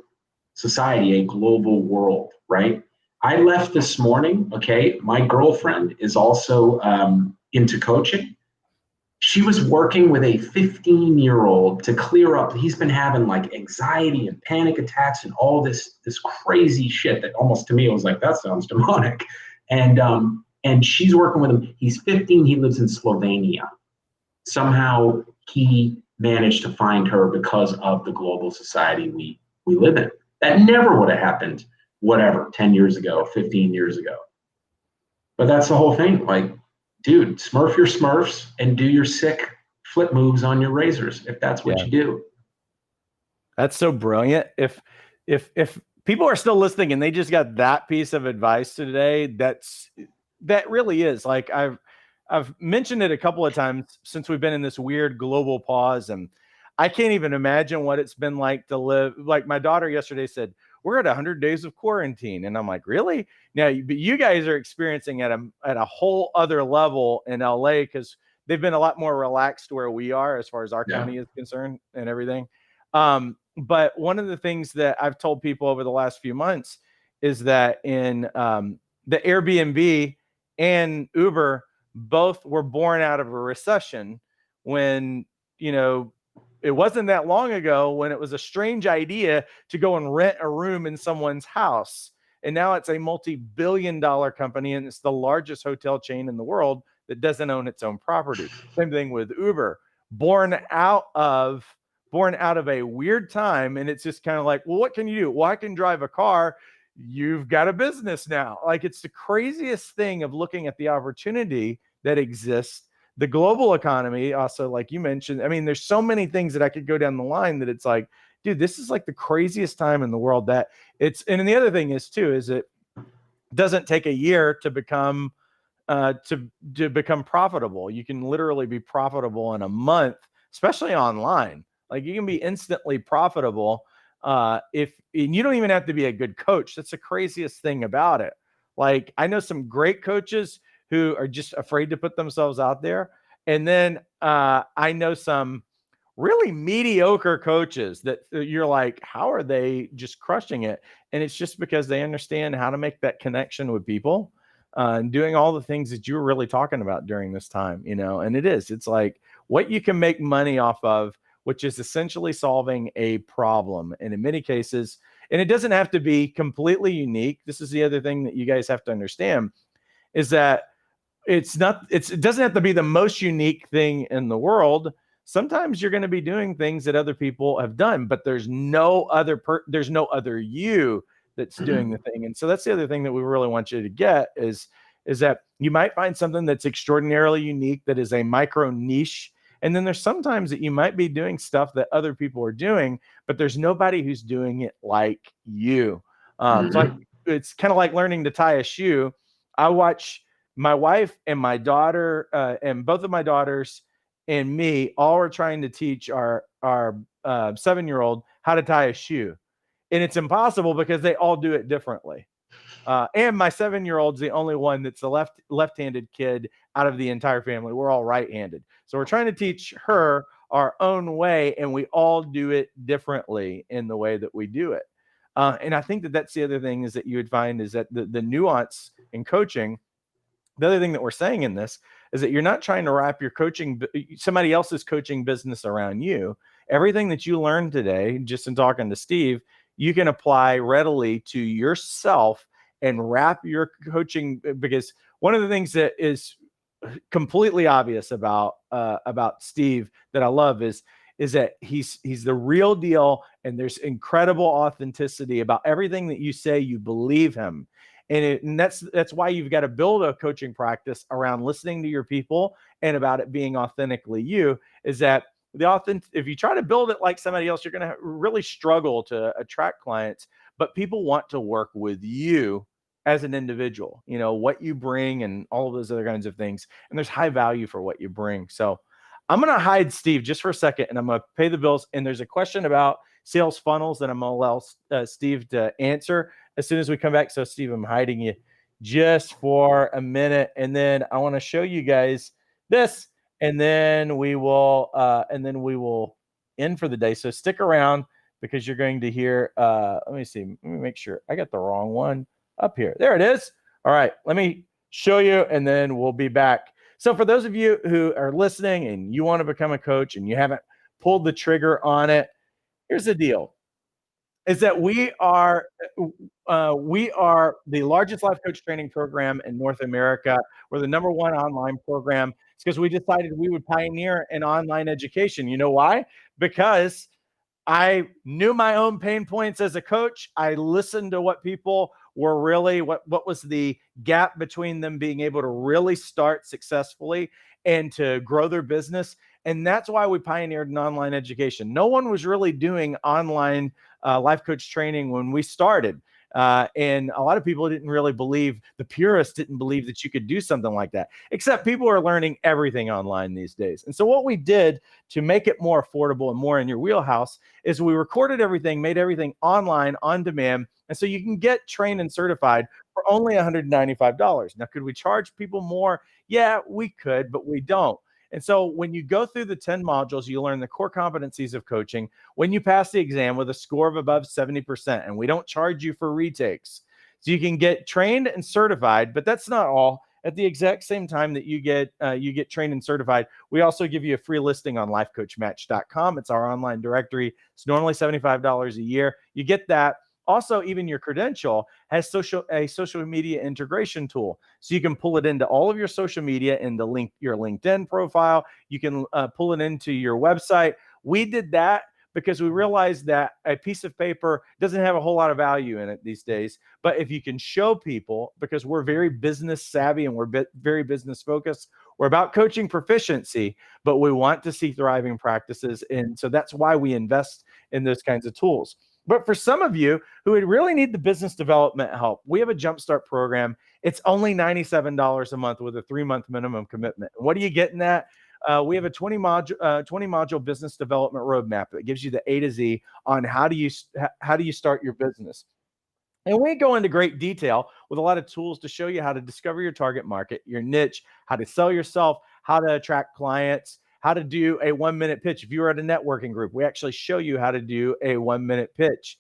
society, a global world, right? I left this morning, okay? My girlfriend is also into coaching. She was working with a 15-year-old to clear up. He's been having like anxiety and panic attacks and all this crazy shit that almost, to me, it was like, that sounds demonic. And she's working with him. He's 15. He lives in Slovenia. Somehow he managed to find her because of the global society we live in. That never would have happened, 10 years ago, 15 years ago. But that's the whole thing. Like, dude, smurf your smurfs and do your sick flip moves on your razors if that's what you do. That's so brilliant. If people are still listening and they just got that piece of advice today, that really is, like, I've mentioned it a couple of times since we've been in this weird global pause, and I can't even imagine what it's been like to live. Like, my daughter yesterday said, we're at 100 days of quarantine. And I'm like, really? Now, but you guys are experiencing at a whole other level in LA, because they've been a lot more relaxed where we are as far as our county is concerned and everything. But one of the things that I've told people over the last few months is that in the Airbnb and Uber both were born out of a recession, when, it wasn't that long ago when it was a strange idea to go and rent a room in someone's house. And now it's a multi-billion-dollar company, and it's the largest hotel chain in the world that doesn't own its own property. Same thing with Uber, born out of a weird time. And it's just kind of like, well, what can you do? Well, I can drive a car. You've got a business now. Like, it's the craziest thing of looking at the opportunity that exists. The global economy also, like you mentioned, I mean, there's so many things that I could go down the line that it's like, dude, this is like the craziest time in the world. That it's, and the other thing is too, is it doesn't take a year to become become profitable. You can literally be profitable in a month, especially online. Like, you can be instantly profitable if, and you don't even have to be a good coach. That's the craziest thing about it. Like, I know some great coaches who are just afraid to put themselves out there. And then I know some really mediocre coaches that you're like, how are they just crushing it? And it's just because they understand how to make that connection with people and doing all the things that you were really talking about during this time, and it's like what you can make money off of, which is essentially solving a problem. And in many cases, and it doesn't have to be completely unique. This is the other thing that you guys have to understand, is that it doesn't have to be the most unique thing in the world. Sometimes you're going to be doing things that other people have done, but there's no other you that's doing the thing. And so that's the other thing that we really want you to get is that you might find something that's extraordinarily unique, that is a micro niche. And then there's sometimes that you might be doing stuff that other people are doing, but there's nobody who's doing it like you. It's kind of like learning to tie a shoe. I watch my wife and my daughter and both of my daughters and me all are trying to teach our 7-year-old how to tie a shoe. And it's impossible because they all do it differently. And my 7-year-old's the only one that's a left-handed kid out of the entire family. We're all right-handed. So we're trying to teach her our own way, and we all do it differently in the way that we do it. And I think that that's the other thing is that you would find is that the nuance in coaching, the other thing that we're saying in this is that you're not trying to wrap your somebody else's coaching business around you. Everything that you learned today, just in talking to Steve, you can apply readily to yourself and wrap your coaching, because one of the things that is completely obvious about Steve that I love is that he's the real deal, and there's incredible authenticity about everything that you say. You believe him. And that's why you've got to build a coaching practice around listening to your people and about it being authentically you. Is that if you try to build it like somebody else, you're going to really struggle to attract clients. But people want to work with you as an individual, what you bring and all of those other kinds of things. And there's high value for what you bring. So I'm going to hide Steve just for a second, and I'm going to pay the bills. And there's a question about sales funnels that I'm going to allow Steve to answer as soon as we come back. So Steve, I'm hiding you just for a minute. And then I want to show you guys this, and then we will end for the day. So stick around, because you're going to hear, let me make sure I got the wrong one up here. There it is. All right, let me show you, and then we'll be back. So for those of you who are listening and you want to become a coach and you haven't pulled the trigger on it, here's the deal. Is that we are the largest life coach training program in North America. We're the number one online program. It's because we decided we would pioneer an online education. You know why? Because I knew my own pain points as a coach. I listened to what people were really, what was the gap between them being able to really start successfully and to grow their business. And that's why we pioneered an online education. No one was really doing online life coach training when we started. And a lot of people didn't really believe, the purists didn't believe that you could do something like that, except people are learning everything online these days. And so what we did to make it more affordable and more in your wheelhouse is we recorded everything, made everything online on demand. And so you can get trained and certified for only $195. Now, could we charge people more? Yeah, we could, but we don't. And so when you go through the 10 modules, you learn the core competencies of coaching. When you pass the exam with a score of above 70%, and we don't charge you for retakes. So you can get trained and certified, but that's not all. At the exact same time that you get trained and certified, we also give you a free listing on lifecoachmatch.com. It's our online directory. It's normally $75 a year. You get that. Also, even your credential has a social media integration tool. So you can pull it into all of your social media, into your LinkedIn profile. You can pull it into your website. We did that because we realized that a piece of paper doesn't have a whole lot of value in it these days. But if you can show people, because we're very business savvy and we're very business focused, we're about coaching proficiency, but we want to see thriving practices. And so that's why we invest in those kinds of tools. But for some of you who would really need the business development help, we have a Jumpstart program. It's only $97 a month with a 3-month minimum commitment. What do you get in that? We have a 20 module business development roadmap that gives you the A to Z on how do you start your business. And we go into great detail with a lot of tools to show you how to discover your target market, your niche, how to sell yourself, how to attract clients, how to do a 1-minute pitch. If you were at a networking group, we actually show you how to do a 1-minute pitch.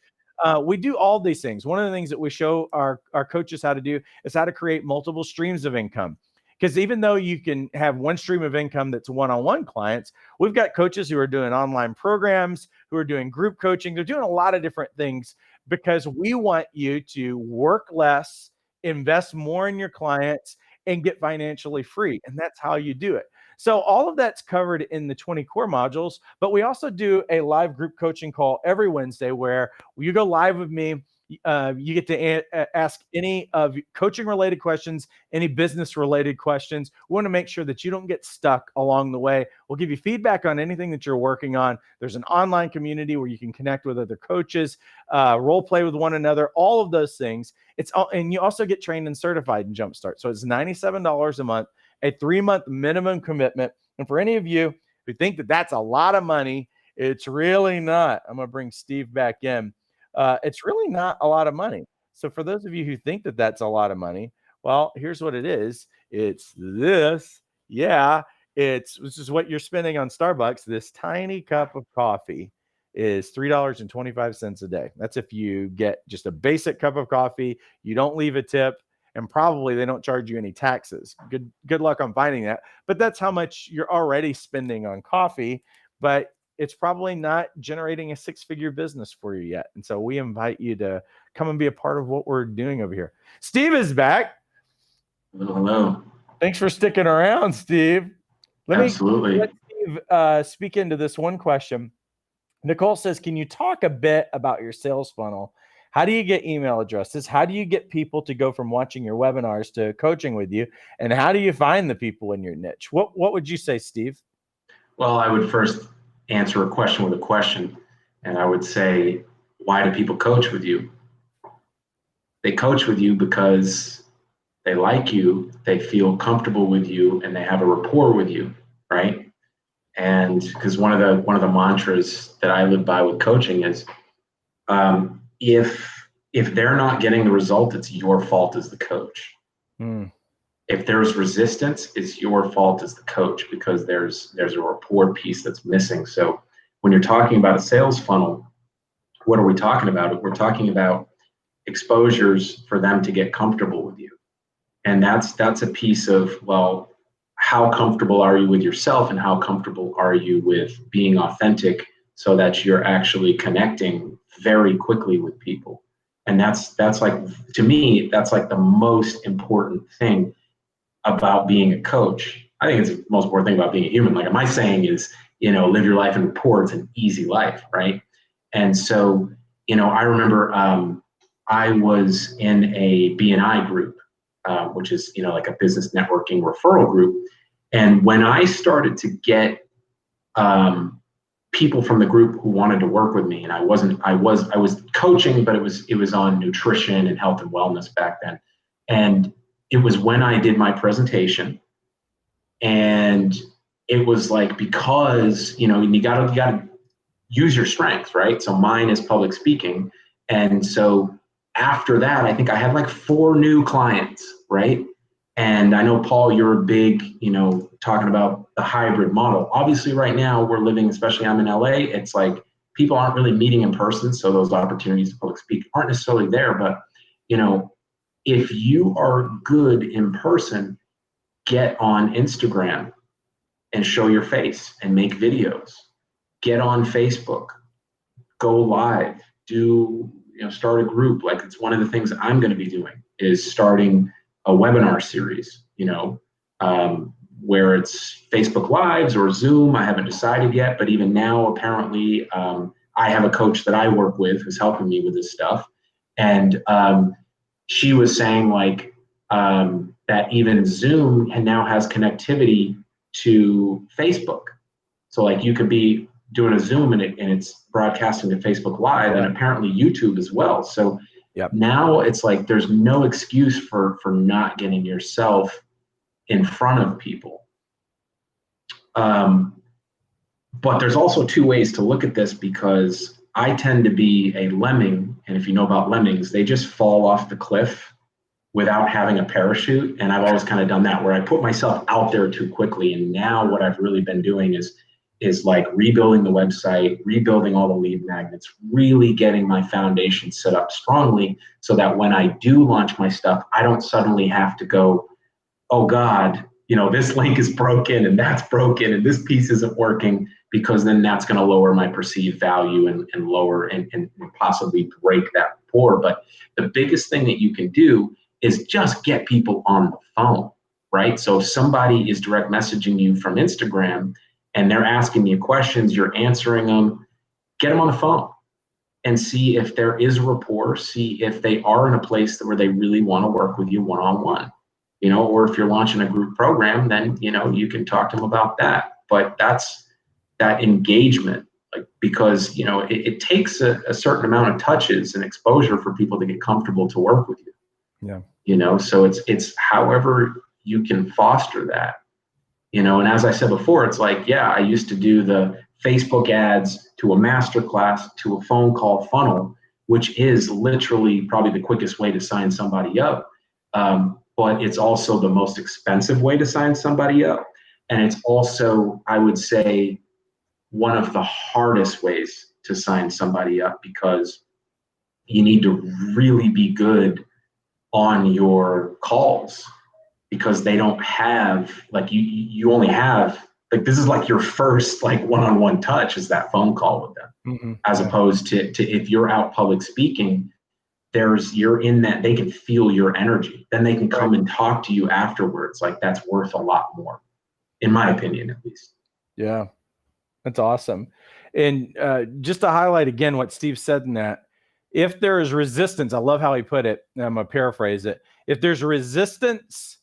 We do all these things. One of the things that we show our coaches how to do is how to create multiple streams of income. Because even though you can have one stream of income that's one-on-one clients, we've got coaches who are doing online programs, who are doing group coaching. They're doing a lot of different things because we want you to work less, invest more in your clients, and get financially free. And that's how you do it. So all of that's covered in the 20 core modules, but we also do a live group coaching call every Wednesday where you go live with me. You get to ask any of coaching related questions, any business related questions. We want to make sure that you don't get stuck along the way. We'll give you feedback on anything that you're working on. There's an online community where you can connect with other coaches, role play with one another, all of those things. And you also get trained and certified in Jumpstart. So it's $97 a month, a 3-month minimum commitment. And for any of you who think that that's a lot of money, it's really not. I'm going to bring Steve back in. It's really not a lot of money. So for those of you who think that that's a lot of money, well, here's what it is. It's this. Yeah, this is what you're spending on Starbucks. This tiny cup of coffee is $3.25 a day. That's if you get just a basic cup of coffee. You don't leave a tip, and probably they don't charge you any taxes. Good luck on finding that. But that's how much you're already spending on coffee. But it's probably not generating a 6-figure business for you yet. And so we invite you to come and be a part of what we're doing over here. Steve is back. Hello. Thanks for sticking around, Steve. Absolutely. Let Steve speak into this one question. Nicole says, can you talk a bit about your sales funnel? How do you get email addresses? How do you get people to go from watching your webinars to coaching with you? And how do you find the people in your niche? What would you say, Steve? Well, I would first answer a question with a question. And I would say, why do people coach with you? They coach with you because they like you, they feel comfortable with you, and they have a rapport with you, right? And because one of the mantras that I live by with coaching is, if they're not getting the result, it's your fault as the coach. If there's resistance, it's your fault as the coach because there's a rapport piece that's missing. So when you're talking about a sales funnel, what are we talking about? We're talking about exposures for them to get comfortable with you. And that's a piece of, well, how comfortable are you with yourself and how comfortable are you with being authentic so that you're actually connecting very quickly with people. And that's like, to me, that's like the most important thing about being a coach. I think it's the most important thing about being a human. Like my saying is, live your life in rapport. It's an easy life, right? And so, I remember I was in a BNI group, which is, like a business networking referral group. And when I started to get people from the group who wanted to work with me, and I was coaching, but it was on nutrition and health and wellness back then. And it was when I did my presentation, and it was like, because, you gotta use your strengths, right? So mine is public speaking. And so after that, I think I had like 4 new clients, right? And I know, Paul, you're big, talking about the hybrid model. Obviously right now we're living, especially I'm in LA, it's like people aren't really meeting in person. So those opportunities to public speak aren't necessarily there, but if you are good in person, get on Instagram and show your face and make videos. Get on Facebook, go live, do start a group. Like, it's one of the things I'm going to be doing is starting a webinar series, where it's Facebook Lives or Zoom. I haven't decided yet, but even now, apparently, I have a coach that I work with who's helping me with this stuff. And she was saying, like, that even Zoom now has connectivity to Facebook. So, like, you could be doing a Zoom and it's broadcasting to Facebook Live, and apparently YouTube as well. So now it's like there's no excuse for not getting yourself in front of people. But there's also two ways to look at this, because I tend to be a lemming, and if you know about lemmings, they just fall off the cliff without having a parachute. And I've always kind of done that, where I put myself out there too quickly. And now what I've really been doing is like rebuilding the website, rebuilding all the lead magnets, really getting my foundation set up strongly, so that when I do launch my stuff, I don't suddenly have to go, oh God, this link is broken and that's broken and this piece isn't working, because then that's going to lower my perceived value and lower and possibly break that rapport. But the biggest thing that you can do is just get people on the phone, right? So if somebody is direct messaging you from Instagram and they're asking you questions, you're answering them, get them on the phone and see if there is a rapport, see if they are in a place where they really want to work with you one-on-one. Or if you're launching a group program, then, you can talk to them about that. But that's that engagement, like, because, it takes a certain amount of touches and exposure for people to get comfortable to work with you. Yeah. So it's however you can foster that, and as I said before, it's like, I used to do the Facebook ads to a masterclass to a phone call funnel, which is literally probably the quickest way to sign somebody up. But it's also the most expensive way to sign somebody up. And it's also, I would say, one of the hardest ways to sign somebody up, because you need to really be good on your calls, because they don't have, like, you only have, like, this is like your first, like, one-on-one touch is that phone call with them, as opposed to if you're out public speaking, you're in that, they can feel your energy, then they can come and talk to you afterwards. Like, that's worth a lot more, in my opinion, at least. Yeah, that's awesome. And just to highlight again what Steve said in that, if there is resistance, I love how he put it, and I'm gonna paraphrase it. If there's resistance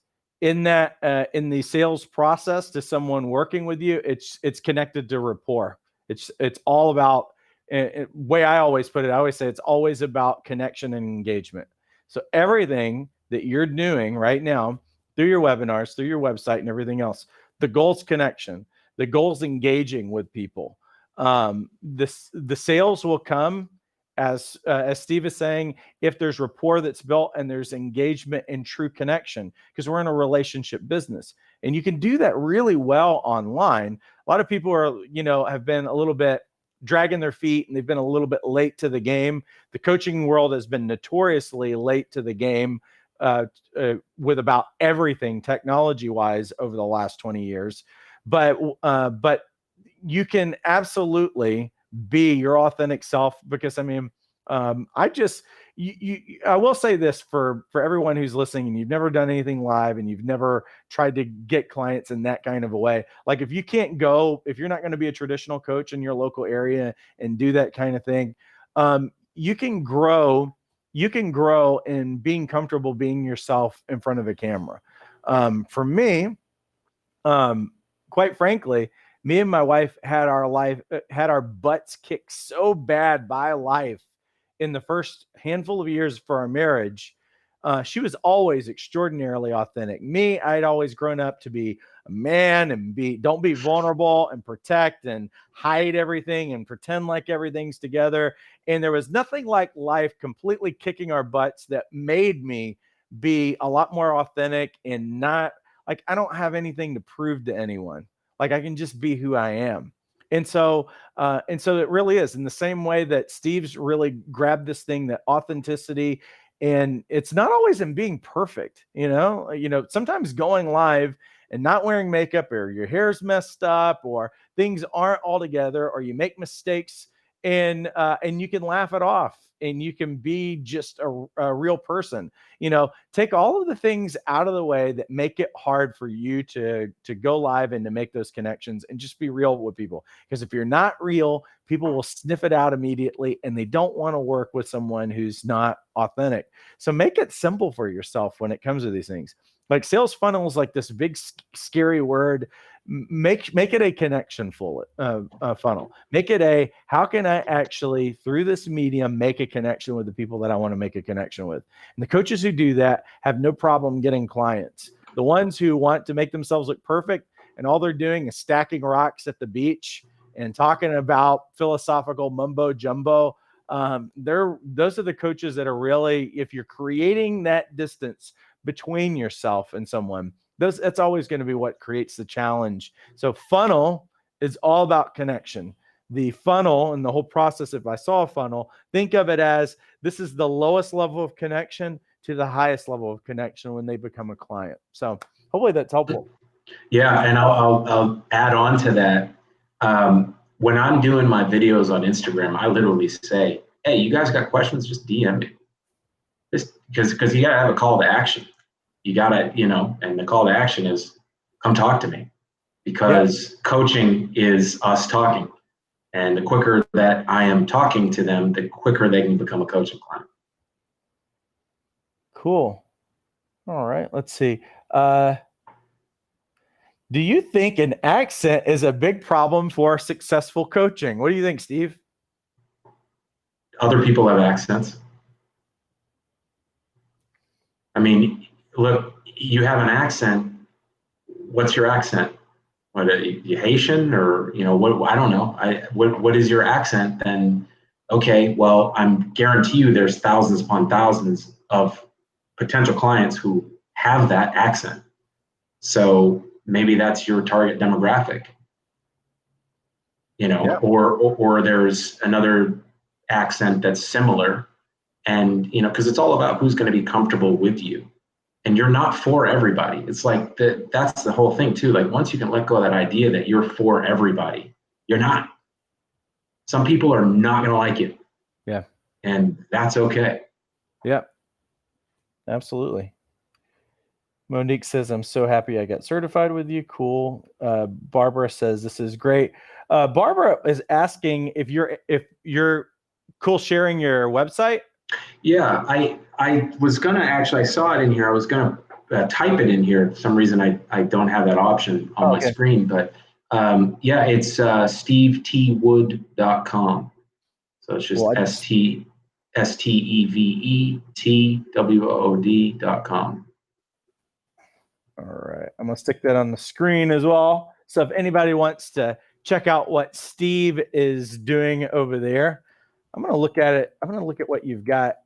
in that in the sales process to someone working with you, it's connected to rapport. It's all about, way I always put it, I always say it's always about connection and engagement. So everything that you're doing right now through your webinars, through your website and everything else, the goal's connection. The goal's engaging with people. The sales will come, as Steve is saying, if there's rapport that's built and there's engagement and true connection, because we're in a relationship business, and you can do that really well online. A lot of people are, have been a little bit dragging their feet, and they've been a little bit late to the game. The coaching world has been notoriously late to the game with about everything technology-wise over the last 20 years. But you can absolutely be your authentic self, because I will say this for everyone who's listening, and you've never done anything live and you've never tried to get clients in that kind of a way. Like, if you're not going to be a traditional coach in your local area and do that kind of thing, you can grow in being comfortable being yourself in front of a camera. For me, quite frankly, me and my wife had our butts kicked so bad by life in the first handful of years for our marriage. She was always extraordinarily authentic. Me, I'd always grown up to be a man and don't be vulnerable and protect and hide everything and pretend like everything's together. And there was nothing like life completely kicking our butts that made me be a lot more authentic and not like, I don't have anything to prove to anyone. Like, I can just be who I am. And so it really is in the same way that Steve's really grabbed this thing, that authenticity. And it's not always in being perfect, sometimes going live and not wearing makeup, or your hair's messed up, or things aren't all together, or you make mistakes. and you can laugh it off, and you can be just a real person. Take all of the things out of the way that make it hard for you to go live and to make those connections, and just be real with people. Because if you're not real, people will sniff it out immediately, and they don't want to work with someone who's not authentic. So make it simple for yourself when it comes to these things. Like sales funnel is like this big scary word. Make it a connection funnel. Make it how can I actually, through this medium, make a connection with the people that I want to make a connection with. And the coaches who do that have no problem getting clients. The ones who want to make themselves look perfect and all they're doing is stacking rocks at the beach and talking about philosophical mumbo jumbo, those are the coaches that are really, if you're creating that distance between yourself and someone, that's always going to be what creates the challenge. So funnel is all about connection. The funnel and the whole process, if I saw a funnel, think of it as this is the lowest level of connection to the highest level of connection when they become a client. So hopefully that's helpful. Yeah, and I'll add on to that. When I'm doing my videos on Instagram, I literally say, "Hey, you guys got questions? Just DM me." Because you gotta have a call to action. You gotta, and the call to action is come talk to me, because coaching is us talking, and the quicker that I am talking to them, the quicker they can become a coaching client. Cool. All right, let's see. Do you think an accent is a big problem for successful coaching? What do you think, Steve? Other people have accents. I mean, look, you have an accent. What's your accent? What, you Haitian, or what? I don't know. What is your accent? Then, okay, well, I'm guarantee you there's thousands upon thousands of potential clients who have that accent. So maybe that's your target demographic. Or there's another accent that's similar, and because it's all about who's going to be comfortable with you. And you're not for everybody. It's like that's the whole thing too. Like once you can let go of that idea that you're for everybody, you're not. Some people are not going to like you. Yeah. And that's okay. Yeah. Absolutely. Monique says, "I'm so happy I got certified with you." Cool. Barbara says, "This is great." Barbara is asking if you're cool sharing your website. Yeah, I was gonna actually, I saw it in here. I was gonna type it in here. For some reason, I don't have that option on my screen. But yeah, it's stevetwood.com. So it's just stevetwood.com. All right, I'm gonna stick that on the screen as well. So if anybody wants to check out what Steve is doing over there, I'm gonna look at it. I'm gonna look at what you've got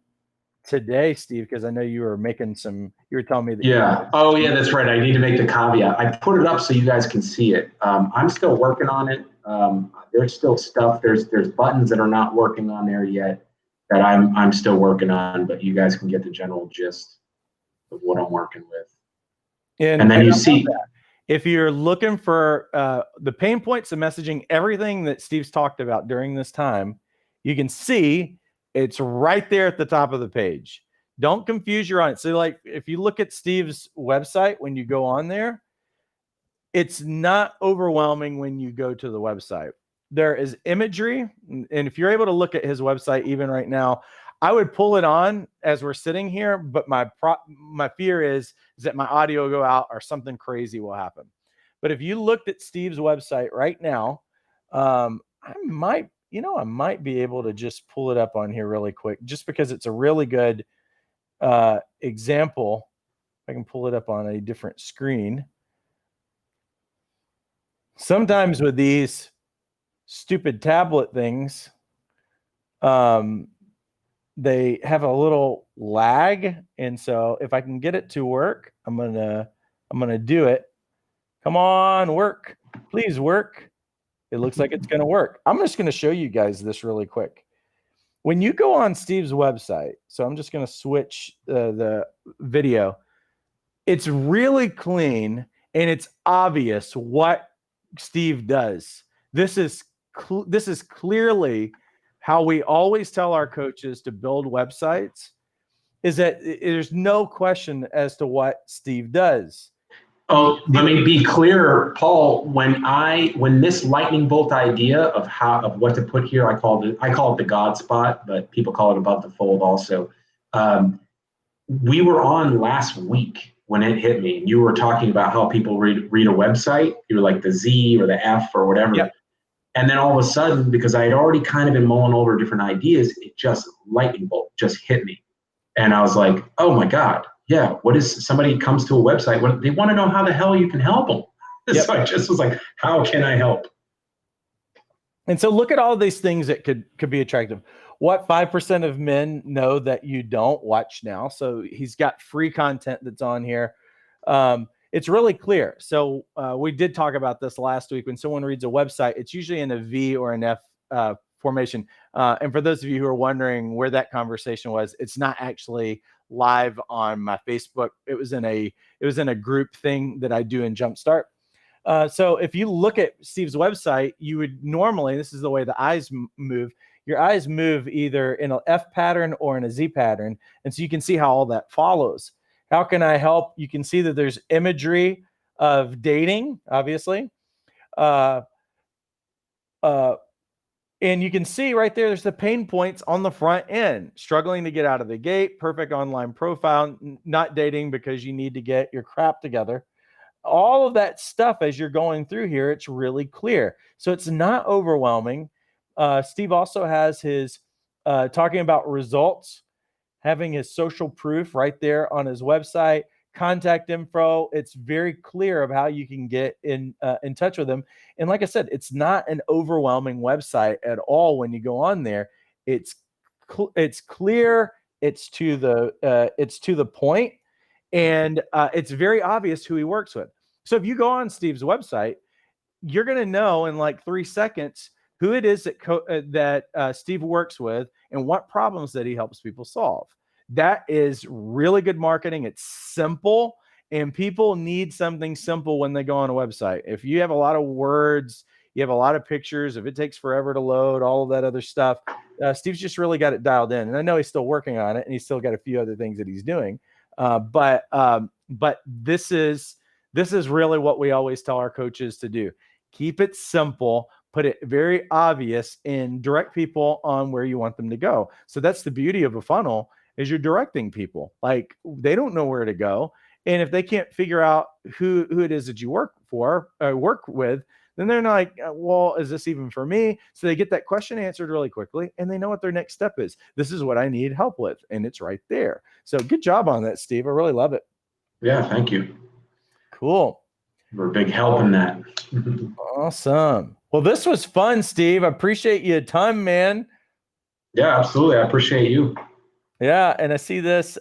today, Steve, because I know you were telling me that. Yeah. Oh, yeah, that's right. I need to make the caveat. I put it up so you guys can see it. I'm still working on it. There's still stuff. There's buttons that are not working on there yet that I'm still working on, but you guys can get the general gist of what I'm working with. And then you see, if you're looking for the pain points of messaging, everything that Steve's talked about during this time, you can see it's right there at the top of the page. Don't confuse your audience. So like if you look at Steve's website, when you go on there, it's not overwhelming when you go to the website. There is imagery. And if you're able to look at his website, even right now, I would pull it on as we're sitting here, but my fear is that my audio will go out or something crazy will happen. But if you looked at Steve's website right now, I might be able to just pull it up on here really quick, just because it's a really good example. I can pull it up on a different screen. Sometimes with these stupid tablet things, they have a little lag, and so if I can get it to work, I'm gonna do it. Come on, work, please work. It looks like it's gonna work. I'm just gonna show you guys this really quick. When you go on Steve's website, so I'm just gonna switch the video. It's really clean and it's obvious what Steve does. This is clearly how we always tell our coaches to build websites is that there's no question as to what Steve does. Oh, let me be clear, Paul. When this lightning bolt idea of what to put here, I call it the God spot, but people call it above the fold also. We were on last week when it hit me, and you were talking about how people read a website. You were like the Z or the F or whatever. Yep. And then all of a sudden, because I had already kind of been mulling over different ideas, it just lightning bolt just hit me. And I was like, oh my God, yeah, what is somebody comes to a website, they want to know how the hell you can help them. Yep. So I just was like, how can I help? And so look at all these things that could be attractive. What 5% of men know that you don't? Watch now. So he's got free content that's on here. It's really clear. So we did talk about this last week. When someone reads a website, it's usually in a V or an F formation. And for those of you who are wondering where that conversation was, it's not actually live on my Facebook. It was in a group thing that I do in Jumpstart. So if you look at Steve's website, you would normally, this is the way the eyes move. Your eyes move either in an F pattern or in a Z pattern. And so you can see how all that follows. How can I help? You can see that there's imagery of dating, obviously. And you can see right there's the pain points on the front end. Struggling to get out of the gate, perfect online profile, not dating because you need to get your crap together. All of that stuff as you're going through here, it's really clear. So it's not overwhelming. Steve also has his talking about results, having his social proof right there on his website, contact info. It's very clear of how you can get in touch with him. And like I said, it's not an overwhelming website at all when you go on there. It's clear. It's to the point. And it's very obvious who he works with. So if you go on Steve's website, you're going to know in like 3 seconds who it is that Steve works with and what problems that he helps people solve. That is really good marketing. It's simple, and people need something simple when they go on a website. If you have a lot of words, you have a lot of pictures, if it takes forever to load, all of that other stuff, Steve's just really got it dialed in. And I know he's still working on it, and he's still got a few other things that he's doing. But this is really what we always tell our coaches to do. Keep it simple, put it very obvious, and direct people on where you want them to go. So that's the beauty of a funnel, is you're directing people. Like, they don't know where to go. And if they can't figure out who it is that you work with, then they're not like, well, is this even for me? So they get that question answered really quickly, and they know what their next step is. This is what I need help with, and it's right there. So good job on that, Steve. I really love it. Yeah, thank you. Cool. We're a big help in that. Awesome. Well, this was fun, Steve. I appreciate you a ton, man. Yeah, absolutely. I appreciate you. Yeah, and I see this.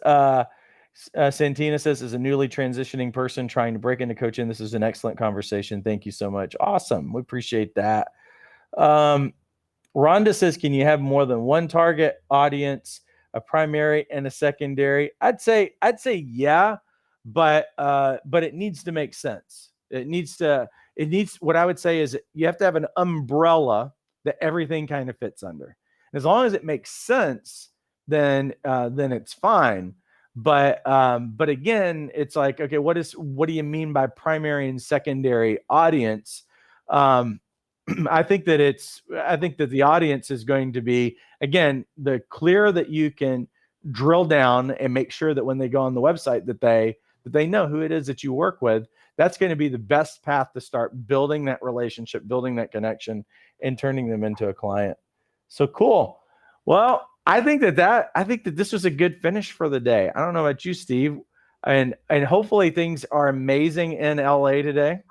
Santina says, as a newly transitioning person trying to break into coaching, this is an excellent conversation. Thank you so much. Awesome. We appreciate that. Rhonda says, can you have more than one target audience, a primary and a secondary? I'd say yeah, but it needs to make sense. What I would say is you have to have an umbrella that everything kind of fits under. As long as it makes sense, then it's fine. But again, it's like, okay, what do you mean by primary and secondary audience? I think that the audience is going to be, again, the clearer that you can drill down and make sure that when they go on the website that they know who it is that you work with. That's going to be the best path to start building that relationship, building that connection, and turning them into a client. So cool. Well, I think that this was a good finish for the day. I don't know about you, Steve, and hopefully things are amazing in LA today.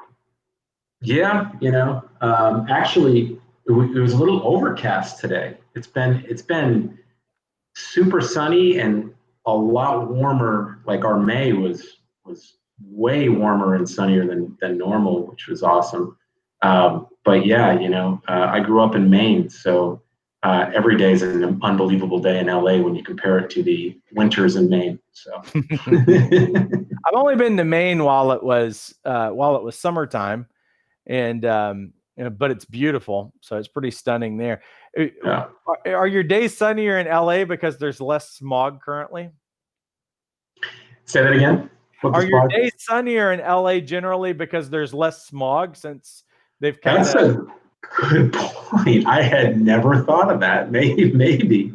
Yeah, actually, it was a little overcast today. It's been super sunny and a lot warmer. Like our May was way warmer and sunnier than normal, which was awesome. But yeah, I grew up in Maine, so every day is an unbelievable day in LA when you compare it to the winters in Maine. So I've only been to Maine while it was summertime, and but it's beautiful, so it's pretty stunning there. Yeah. Are your days sunnier in LA because there's less smog currently? Say that again. What the Are your smog? days sunnier in LA generally because there's less smog since they've kind That's of. a good point. I had never thought of that. Maybe.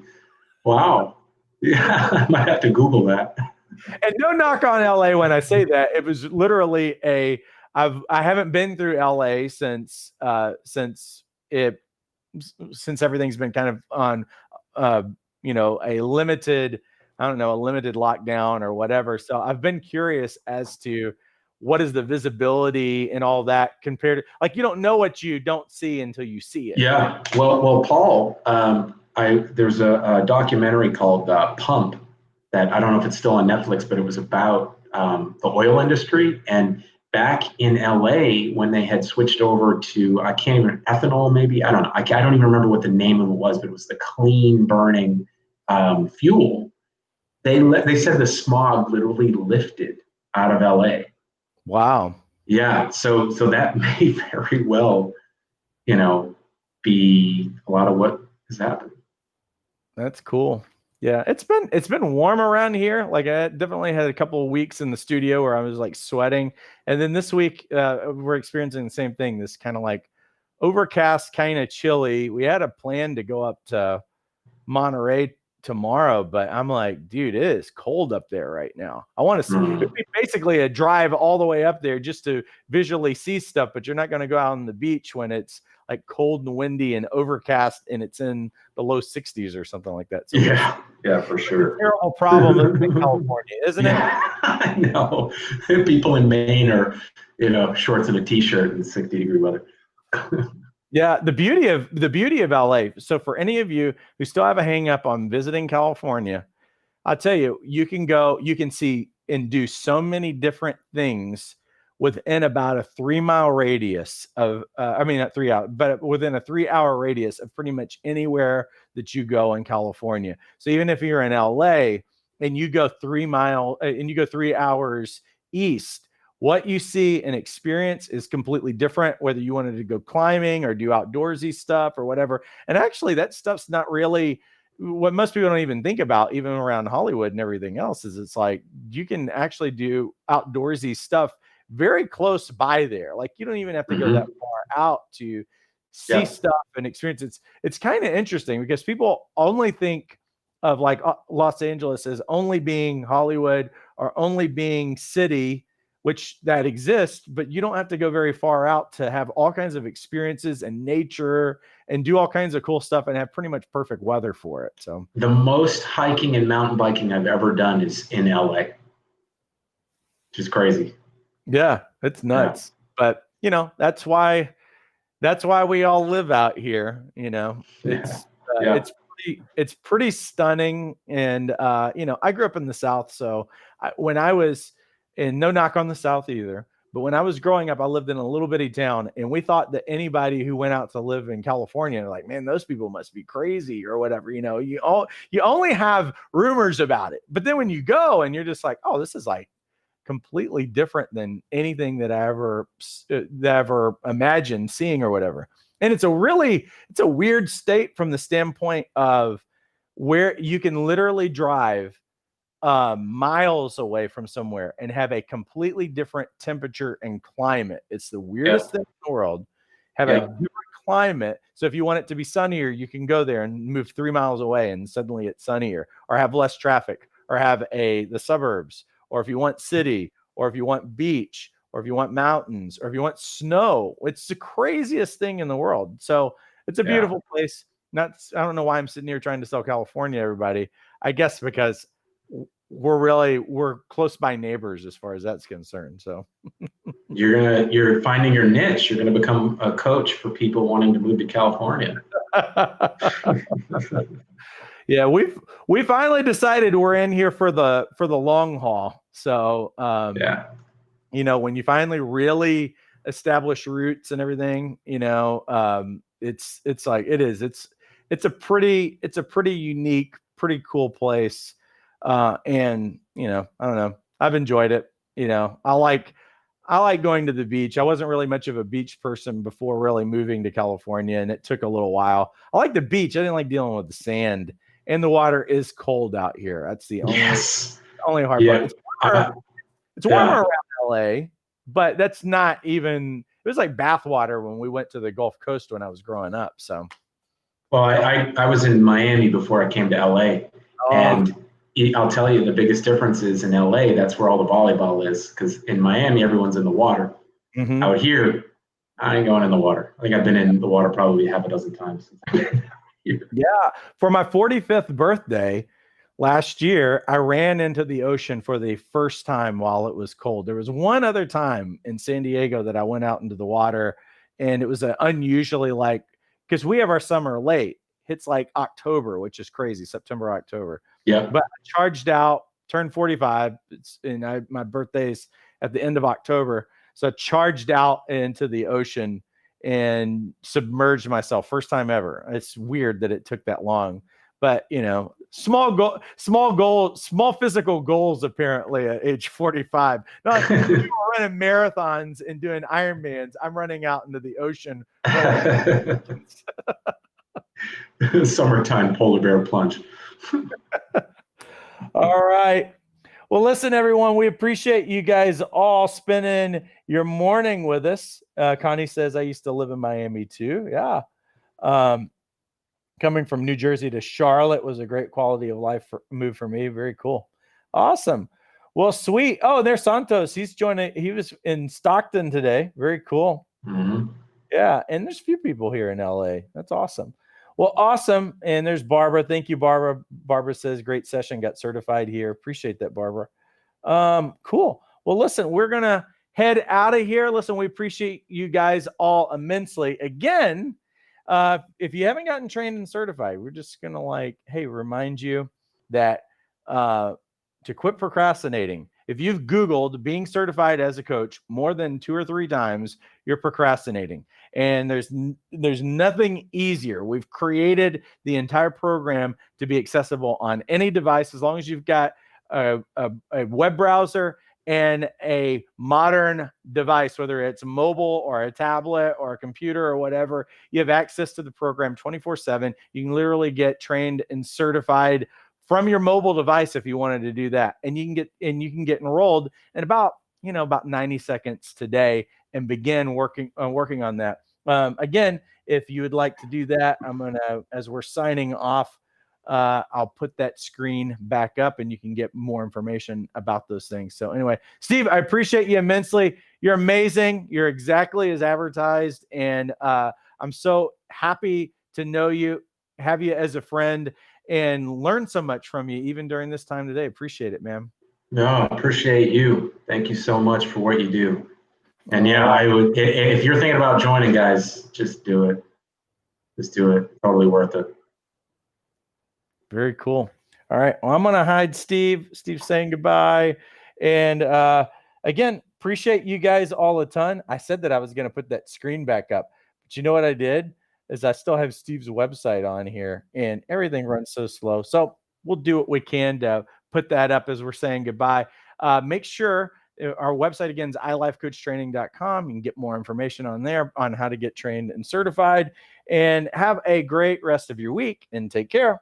Wow. Yeah, I might have to Google that. And no knock on LA when I say that. It was literally I haven't been through LA it since everything's been kind of on a limited, I don't know, a limited lockdown or whatever. So I've been curious as to what is the visibility and all that compared to, like, you don't know what you don't see until you see it. Yeah. Well, Paul, there's a documentary called Pump that I don't know if it's still on Netflix, but it was about the oil industry. And back in LA, when they had switched over to, I can't even, ethanol, maybe, I don't know. I don't even remember what the name of it was, but it was the clean burning fuel. They said the smog literally lifted out of LA. Wow. Yeah. So that may very well, you know, be a lot of what is happening. That's cool. Yeah, it's been warm around here. Like, I definitely had a couple of weeks in the studio where I was like sweating, and then this week we're experiencing the same thing. This kind of like overcast, kind of chilly. We had a plan to go up to Monterey tomorrow, but I'm like, dude, it is cold up there right now. I want to Mm. it'd be basically a drive all the way up there just to visually see stuff, but you're not going to go out on the beach when it's like cold and windy and overcast and it's in the low 60s or something like that. So Yeah, for sure. a terrible problem in California, isn't it? I know. People in Maine are, shorts and a t-shirt in 60-degree weather. Yeah, the beauty of LA. So for any of you who still have a hang up on visiting California, I'll tell you, you can see and do so many different things within about a 3 mile radius of, I mean, not 3 hours, but within a 3 hour radius of pretty much anywhere that you go in California. So even if you're in LA and you go 3 mile and you go 3 hours east, what you see and experience is completely different, whether you wanted to go climbing or do outdoorsy stuff or whatever. And actually, that stuff's not really what most people don't even think about, even around Hollywood and everything else, is it's like you can actually do outdoorsy stuff very close by there. Like, you don't even have to go that far out to see stuff and experience. It's kind of interesting because people only think of like Los Angeles as only being Hollywood or only being city, which that exists, but you don't have to go very far out to have all kinds of experiences and nature and do all kinds of cool stuff and have pretty much perfect weather for it. So The most hiking and mountain biking I've ever done is in LA, which is crazy. yeah, it's nuts. But that's why we all live out here. It's Yeah. it's pretty stunning. And I grew up in the South, so when I was, and no knock on the South either, but when I was growing up, I lived in a little bitty town, and we thought that anybody who went out to live in California, like, man, those people must be crazy or whatever. You only have rumors about it, but then when you go and you're just like, oh, this is like completely different than anything that I ever imagined seeing or whatever. And it's a weird state from the standpoint of where you can literally drive miles away from somewhere and have a completely different temperature and climate. It's the weirdest thing in the world. Have a different climate. So if you want it to be sunnier, you can go there and move 3 miles away and suddenly it's sunnier, or have less traffic, or have the suburbs, or if you want city, or if you want beach, or if you want mountains, or if you want snow. It's the craziest thing in the world. So it's a beautiful place. I don't know why I'm sitting here trying to sell California to everybody. I guess because we're close by neighbors as far as that's concerned. So You're finding your niche. You're gonna become a coach for people wanting to move to California. yeah, we finally decided we're in here for the long haul. So when you finally really establish roots and everything, it's like it's a pretty unique, pretty cool place. And I don't know, I've enjoyed it. I like going to the beach. I wasn't really much of a beach person before really moving to California, and it took a little while. I like the beach. I didn't like dealing with the sand, and the water is cold out here. That's the Yes. only hard part. Yeah. It's warmer. It's warmer Yeah. around LA, but that's not even. It was like bathwater when we went to the Gulf Coast when I was growing up. So, Well, I was in Miami before I came to LA, oh, and I'll tell you the biggest difference is in LA, that's where all the volleyball is. Because in Miami, everyone's in the water. mhm. Out here, I ain't going in the water. I think I've been in the water probably half a dozen times since I've been here. Yeah. For my 45th birthday last year, I ran into the ocean for the first time while it was cold. There was one other time in San Diego that I went out into the water, and it was unusually like, because we have our summer late, hits like October, which is crazy, September, October. Yep. But I charged out, turned 45, and my birthday's at the end of October. So I charged out into the ocean and submerged myself. First time ever. It's weird that it took that long, but small physical goals apparently at age 45. Not people running marathons and doing Ironmans. I'm running out into the ocean. Summertime polar bear plunge. All right. Well, listen, everyone, we appreciate you guys all spending your morning with us. Connie says, I used to live in Miami too. Yeah. Coming from New Jersey to Charlotte was a great quality of life move for me. Very cool. Awesome. Well, sweet. Oh, there's Santos. He's joining. He was in Stockton today. Very cool. Mm-hmm. Yeah. And there's a few people here in LA. That's awesome. Well, awesome. And there's Barbara. Thank you, Barbara. Barbara says, great session. Got certified here. Appreciate that, Barbara. Cool. Well, listen, we're going to head out of here. Listen, we appreciate you guys all immensely. Again, if you haven't gotten trained and certified, we're just going to remind you that to quit procrastinating. If you've Googled being certified as a coach more than 2 or 3 times, you're procrastinating. And there's nothing easier. We've created the entire program to be accessible on any device as long as you've got a web browser and a modern device, whether it's mobile or a tablet or a computer or whatever. You have access to the program 24/7. You can literally get trained and certified from your mobile device if you wanted to do that, and you can get enrolled in about 90 seconds today and begin working on that. Again, if you would like to do that, I'm gonna, as we're signing off, I'll put that screen back up and you can get more information about those things. So anyway, Steve, I appreciate you immensely. You're amazing. You're exactly as advertised. And I'm so happy to know you, have you as a friend, and learn so much from you, even during this time today. Appreciate it, man. No, appreciate you. Thank you so much for what you do. And yeah, right. I would, if you're thinking about joining, guys, just do it. Just do it. Totally worth it. Very cool. All right. Well, I'm going to hide Steve. Steve's saying goodbye. And again, appreciate you guys all a ton. I said that I was going to put that screen back up, but you know what I did is I still have Steve's website on here and everything runs so slow. So we'll do what we can to put that up as we're saying goodbye. Make sure our website again is ilifecoachtraining.com. You can get more information on there on how to get trained and certified, and have a great rest of your week and take care.